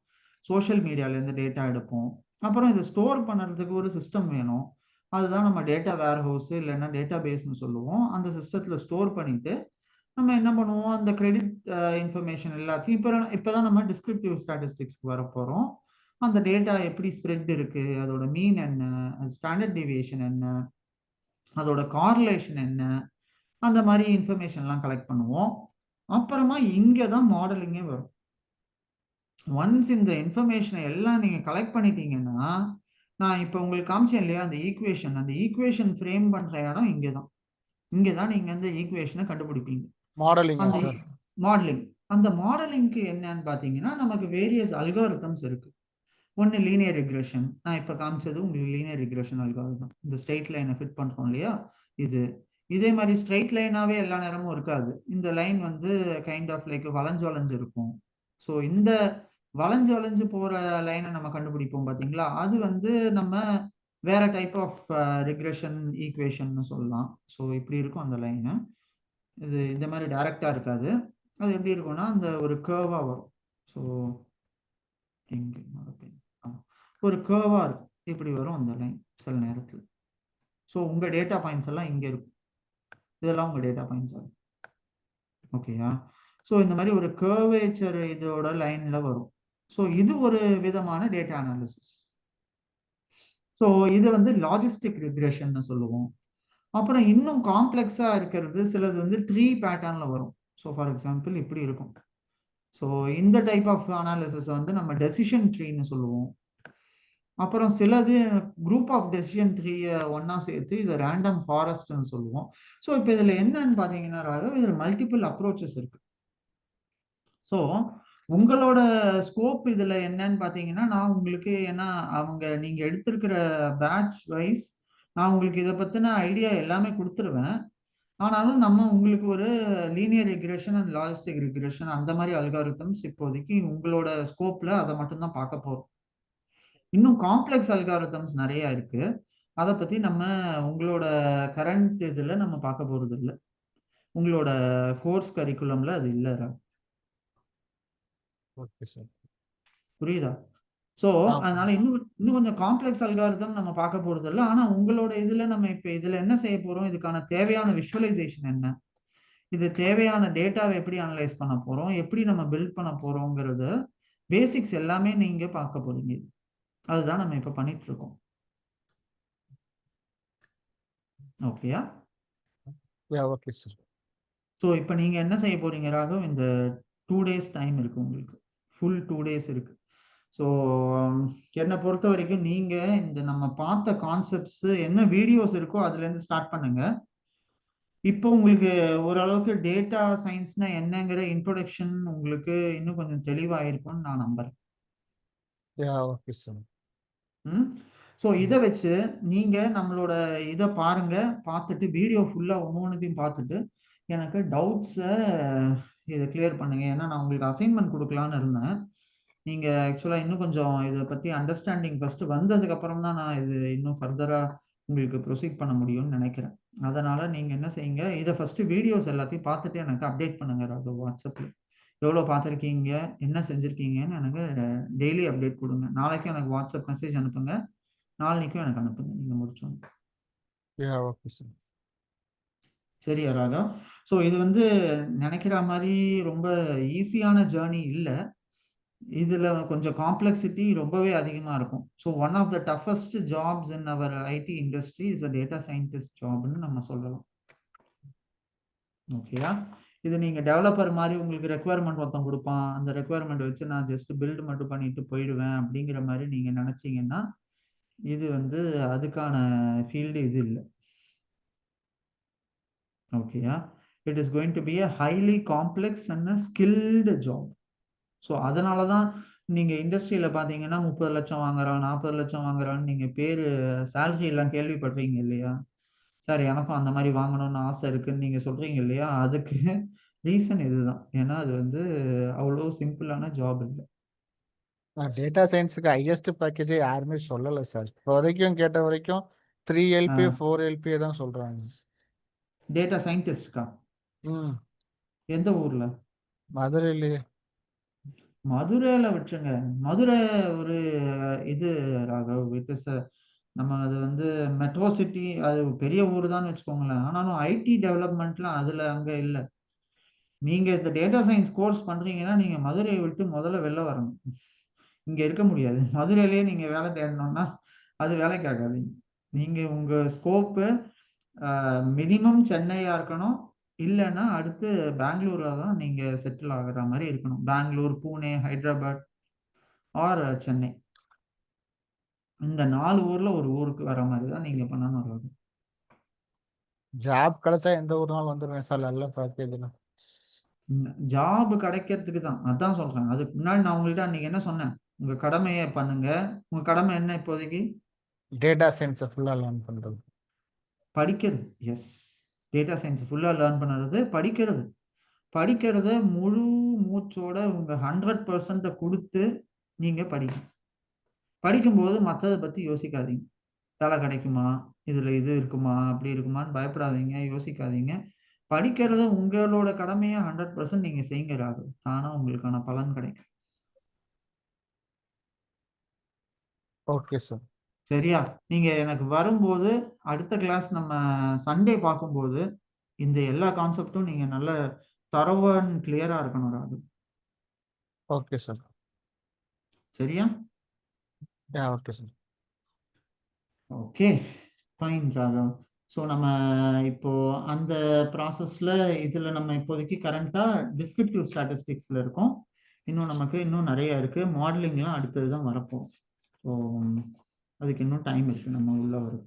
சோஷியல் மீடியாலேருந்து டேட்டா எடுப்போம். அப்புறம் இதை ஸ்டோர் பண்ணுறதுக்கு ஒரு சிஸ்டம் வேணும். அதுதான் நம்ம டேட்டா வேர் ஹவுஸ் இல்லைன்னா டேட்டா பேஸ்ன்னு சொல்லுவோம். அந்த சிஸ்டத்தில் ஸ்டோர் பண்ணிட்டு நம்ம என்ன பண்ணுவோம், அந்த கிரெடிட் இன்ஃபர்மேஷன் எல்லாத்தையும் இப்போதான் நம்ம டிஸ்கிரிப்டிவ் ஸ்டாட்டிஸ்டிக்ஸ்க்கு வர போகிறோம். அந்த டேட்டா எப்படி ஸ்ப்ரெட் இருக்கு, அதோட மீன் என்ன, ஸ்டாண்டர்ட் டிவியேஷன் என்ன, அதோட கார்லேஷன் என்ன, அந்த மாதிரி இன்ஃபர்மேஷன்லாம் கலெக்ட் பண்ணுவோம். அப்புறமா இங்கே தான் மாடலிங்கே வரும். ஒன்ஸ் இந்த இன்ஃபர்மேஷனை எல்லாம் நீங்க கலெக்ட் பண்ணிட்டீங்கன்னா, நான் இப்போ உங்களுக்கு காமிச்சேன் இல்லையா அந்த ஈக்குவேஷன், அந்த ஈக்குவேஷன் ஃப்ரேம் பண்ற இடம் இங்கதான். இங்கதான் நீங்க அந்த ஈக்குவேஷனை கண்டுபிடிப்பீங்க. அந்த மாடலிங், அந்த மாடலிங்க்கு என்னன்னு பாத்தீங்கன்னா நமக்கு வேரியஸ் அல்காரிதம்ஸ் இருக்கு. ஒன்னு லீனியர் ரிக்ரெஷன், நான் இப்ப காமிச்சது உங்களுக்கு லீனியர் ரிக்ரெஷன் அல்காரிதம். இந்த ஸ்ட்ரெயிட் லைனை ஃபிட் பண்றோம் இல்லையா, இது இதே மாதிரி ஸ்ட்ரெயிட் லைனாவே எல்லா நேரமும் இருக்காது. இந்த லைன் வந்து கைண்ட் ஆஃப் லைக் வளைஞ்சு வளைஞ்சு இருக்கும். ஸோ இந்த வளைஞ்சு வளைஞ்சு போற லைனை நம்ம கண்டுபிடிப்போம் பாத்தீங்களா, அது வந்து நம்ம வேற டைப் ஆஃப் ரிக்ரெஷன் ஈக்குவேஷன் சொல்லலாம். ஸோ இப்படி இருக்கும் அந்த லைனு. இது இந்த மாதிரி டைரக்டா இருக்காது. அது எப்படி இருக்கும்னா அந்த ஒரு கர்வா வரும். ஸோ ஒரு கர்வா இருக்கும், இப்படி வரும் அந்த லைன் சில நேரத்தில். ஸோ உங்க டேட்டா பாயிண்ட்ஸ் எல்லாம் இங்க இருக்கும், இதெல்லாம் உங்க டேட்டா பாயிண்ட்ஸ் ஆகும். ஓகேயா? ஸோ இந்த மாதிரி ஒரு கர்வேச்சர் இதோட லைன்ல வரும். ஸோ இது ஒரு விதமான டேட்டா அனாலிசிஸ். ஸோ இது வந்து லாஜிஸ்டிக் ரிக்ரெஷன் சொல்லுவோம். அப்புறம் இன்னும் காம்ப்ளெக்ஸா இருக்கிறது சிலது வந்து ட்ரீ பேட்டர்ன்ல வரும். ஸோ ஃபார் எக்ஸாம்பிள் இப்படி இருக்கும். ஸோ இந்த டைப் ஆஃப் அனாலிசிஸ் வந்து நம்ம டெசிஷன் ட்ரீன்னு சொல்லுவோம். அப்புறம் சிலது குரூப் ஆஃப் டெசிஷன் ட்ரீயை ஒன்னா சேர்த்து இதை ரேண்டம் ஃபாரஸ்ட்னு சொல்லுவோம். ஸோ இப்போ இதுல என்னன்னு பாத்தீங்கன்னா இதுல மல்டிபிள் அப்ரோச்சஸ் இருக்கு. ஸோ உங்களோட ஸ்கோப் இதுல என்னன்னு பாத்தீங்கன்னா நான் உங்களுக்கு, ஏன்னா நீங்க எடுத்திருக்கிற பேட்ச் வைஸ் நான் உங்களுக்கு இதை பத்தின ஐடியா எல்லாமே கொடுத்துருவேன். ஆனாலும் நம்ம உங்களுக்கு ஒரு linear regression and logistic regression அந்த மாதிரி அல்காரிதம்ஸ் இப்போதைக்கு உங்களோட ஸ்கோப்ல அதை மட்டும்தான் பார்க்க போறோம். இன்னும் காம்ப்ளெக்ஸ் அல்காரிதம்ஸ் நிறைய இருக்கு. அதை பத்தி நம்ம உங்களோட கரண்ட் இதுல நம்ம பார்க்க போறது இல்லை. உங்களோட கோர்ஸ் கரிக்குலம்ல அது இல்லை. Okay sir. புரியுதா? ஸோ அதனால இன்னும் கொஞ்சம் காம்ப்ளெக்ஸ் அல்காரிதம் நம்ம பார்க்க போறது இல்லை. ஆனா உங்களோட இதுல நம்ம இப்ப இதுல என்ன செய்ய போறோம், இதுக்கான தேவையான விஷுவலைசேஷன் என்ன, இது தேவையான டேட்டாவை எப்படி அனலைஸ் பண்ண போறோம், எப்படி நம்ம பில்ட் பண்ண போறோங்கிறது பேசிக்ஸ் எல்லாமே நீங்க பார்க்க போறீங்க. அதுதான் நம்ம இப்ப பண்ணிட்டு இருக்கோம். ஓகேயா? Okay sir. ஸோ இப்போ நீங்க என்ன செய்ய போறீங்க ராகவ், இந்த 2 days டைம் இருக்கு உங்களுக்கு, ஃபுல் 2 days இருக்கு. ஸோ என்னை பொறுத்த வரைக்கும் நீங்க இந்த நம்ம பார்த்த கான்செப்ட்ஸ் என்ன வீடியோஸ் இருக்கோ அதுல இருந்து ஸ்டார்ட் பண்ணுங்க. இப்போ உங்களுக்கு ஓரளவுக்கு டேட்டா சயின்ஸ்னா என்னங்கிற இன்ட்ரோடக்ஷன் உங்களுக்கு இன்னும் கொஞ்சம் தெளிவாயிருக்கும்னு நான் நம்புறேன். Okay sir. ஸோ இதை வச்சு நீங்க நம்மளோட இதை பாருங்க, பார்த்துட்டு வீடியோ ஃபுல்லா ஒவ்வொன்றையும் பார்த்துட்டு எனக்கு டவுட்ஸை இதை கிளியர் பண்ணுங்க. ஏன்னா நான் உங்களுக்கு அசைன்மெண்ட் கொடுக்கலான்னு இருந்தேன். நீங்க ஆக்சுவலா இன்னும் கொஞ்சம் இதை பத்தி அண்டர்ஸ்டாண்டிங் ஃபர்ஸ்ட் வந்ததுக்கு அப்புறம் தான் நான் இது இன்னும் ஃபர்தரா உங்களுக்கு ப்ரொசீட் பண்ண முடியும்னு நினைக்கிறேன். அதனால நீங்க என்ன செய்யுங்க, இதை ஃபர்ஸ்ட் வீடியோஸ் எல்லாத்தையும் பார்த்துட்டு எனக்கு அப்டேட் பண்ணுங்க ராகவ். வாட்ஸ்அப்ல எவ்வளோ பார்த்துருக்கீங்க, என்ன செஞ்சுருக்கீங்கன்னு எனக்கு டெய்லி அப்டேட் கொடுங்க. நாளைக்கும் எனக்கு வாட்ஸ்அப் மெசேஜ் அனுப்புங்க, நாளைக்கும் எனக்கு அனுப்புங்க நீங்க முடிச்சோம். Okay sir. சரியா ராகவ்? ஸோ இது நினைக்கிற மாதிரி ரொம்ப ஈஸியான ஜேர்னி இல்லை. இதுல கொஞ்சம் காம்ப்ளெக்சிட்டி ரொம்பவே அதிகமா இருக்கும். So one of the toughest jobs in our IT industry is a data scientist ஜாப்னு நம்ம சொல்லலாம். ஓகேயா? இது நீங்க டெவலப்பர் மாதிரி உங்களுக்கு ரெக்குவயர்மெண்ட் ஒருத்தன் கொடுப்பான், அந்த ரெக்குவயர்மெண்ட் வச்சு நான் ஜஸ்ட் பில்டு மட்டும் பண்ணிட்டு போயிடுவேன் அப்படிங்கிற மாதிரி நீங்க நினைச்சீங்கன்னா இது அதுக்கான ஃபீல்டு இது இல்லை. ஓகேயா? It is going to be a highly complex and a skilled job. So அதனால தான் நீங்கள் இண்டஸ்ட்ரியில் பார்த்தீங்கன்னா 30 லட்சம் வாங்குறான், 40 லட்சம் வாங்குறான்னு நீங்கள் சேலரி எல்லாம் கேள்விப்படுறீங்க இல்லையா? சார் எனக்கும் அந்த மாதிரி வாங்கணும்னு ஆசை இருக்குன்னு நீங்கள் சொல்கிறீங்க இல்லையா? அதுக்கு ரீசன் இதுதான். ஏன்னா அது அவ்வளோ சிம்பிளான ஜாப் இல்லை. டேட்டா சயின்ஸுக்கு ஹையஸ்ட் பேக்கேஜே யாருமே சொல்லலை சார். இப்போ வரைக்கும் கேட்ட வரைக்கும் 3 LP 4 LP தான் சொல்றாங்க. டேட்டா சயின்டிஸ்ட்கா? எந்த ஊர்ல? மதுரையிலேயே. மதுரையில விட்டுருங்க. மதுரை ஒரு இது ராகவ், இட் இஸ் நம்ம அது மெட்ரோ சிட்டி, அது பெரிய ஊர் தான் வச்சுக்கோங்களேன். ஆனாலும் ஐடி டெவலப்மெண்ட்லாம் அதுல அங்க இல்லை. நீங்க இந்த டேட்டா சயின்ஸ் கோர்ஸ் பண்றீங்கன்னா நீங்க மதுரையை விட்டு முதல்ல வெளில வரணும். இங்க இருக்க முடியாது. மதுரையிலேயே நீங்க வேலை தேடணும்னா அது வேலைக்கு ஆகாது. நீங்க உங்க ஸ்கோப்பு மினிமம் சென்னையா இருக்கணும், இல்லைன்னா அடுத்து பெங்களூர்ல தான் நீங்க செட்டில் ஆகுற மாதிரி இருக்கணும். பெங்களூர், பூனே, ஹைதராபாத் ஆர் சென்னை, இந்த 4 ஊர்ல ஒரு ஊருக்கு வர மாதிரி தான் நீங்க பண்ணணும். ஜாப் கிடைச்சா எந்த ஊர்னாலும் வந்துடுவேன் சார், நல்ல பேக்கேஜ்ல. ஜாப் கிடைக்கிறதுக்கு தான் அதான் சொல்றேன். அதுக்கு முன்னாடி நான் உங்கள்கிட்ட அன்னைக்கு என்ன சொன்னேன், உங்க கடமையை பண்ணுங்க. உங்க கடமை என்ன இப்போதைக்கு? டேட்டா சயின்ஸை ஃபுல்லாக லேர்ன் பண்ணுறது, படிக்கிறது. எஸ், டேட்டா சயின்ஸ் ஃபுல்லா லேர்ன் பண்ணுறது, படிக்கிறது. படிக்கிறத முழு மூச்சோட உங்க 100% கொடுத்து நீங்க படிங்க. படிக்கும்போது மற்றதை பத்தி யோசிக்காதீங்க. வேலை கிடைக்குமா, இதுல இது இருக்குமா, அப்படி இருக்குமான்னு பயப்படாதீங்க, யோசிக்காதீங்க. படிக்கிறத உங்களோட கடமையை 100% நீங்க செய்யுங்க ராகுல். தானா உங்களுக்கான பலன் கிடைக்கும். Okay sir. சரியா? நீங்க எனக்கு வரும்போது அடுத்த கிளாஸ் நம்ம சண்டே பார்க்கும்போது இந்த எல்லா கான்செப்டும் நீங்க நல்ல தரவன் கிளியரா இருக்கணும் ராகுல். Okay sir. சரியா? Okay sir. Okay, fine Raghav. So நம்ம இப்போ அந்த ப்ராசஸ்ல இதுல நம்ம இப்போதைக்கு கரண்டா டிஸ்கிரிப்டிவ் ஸ்டாட்டிஸ்டிக்ஸ்ல இருக்கோம். இன்னும் நமக்கு இன்னும் நிறைய இருக்கு. மாடலிங்லாம் அடுத்தது தான் வரப்போம். ஸோ அதுக்கு இன்னும் டைம் இருக்கு நம்ம உள்ள வரும்.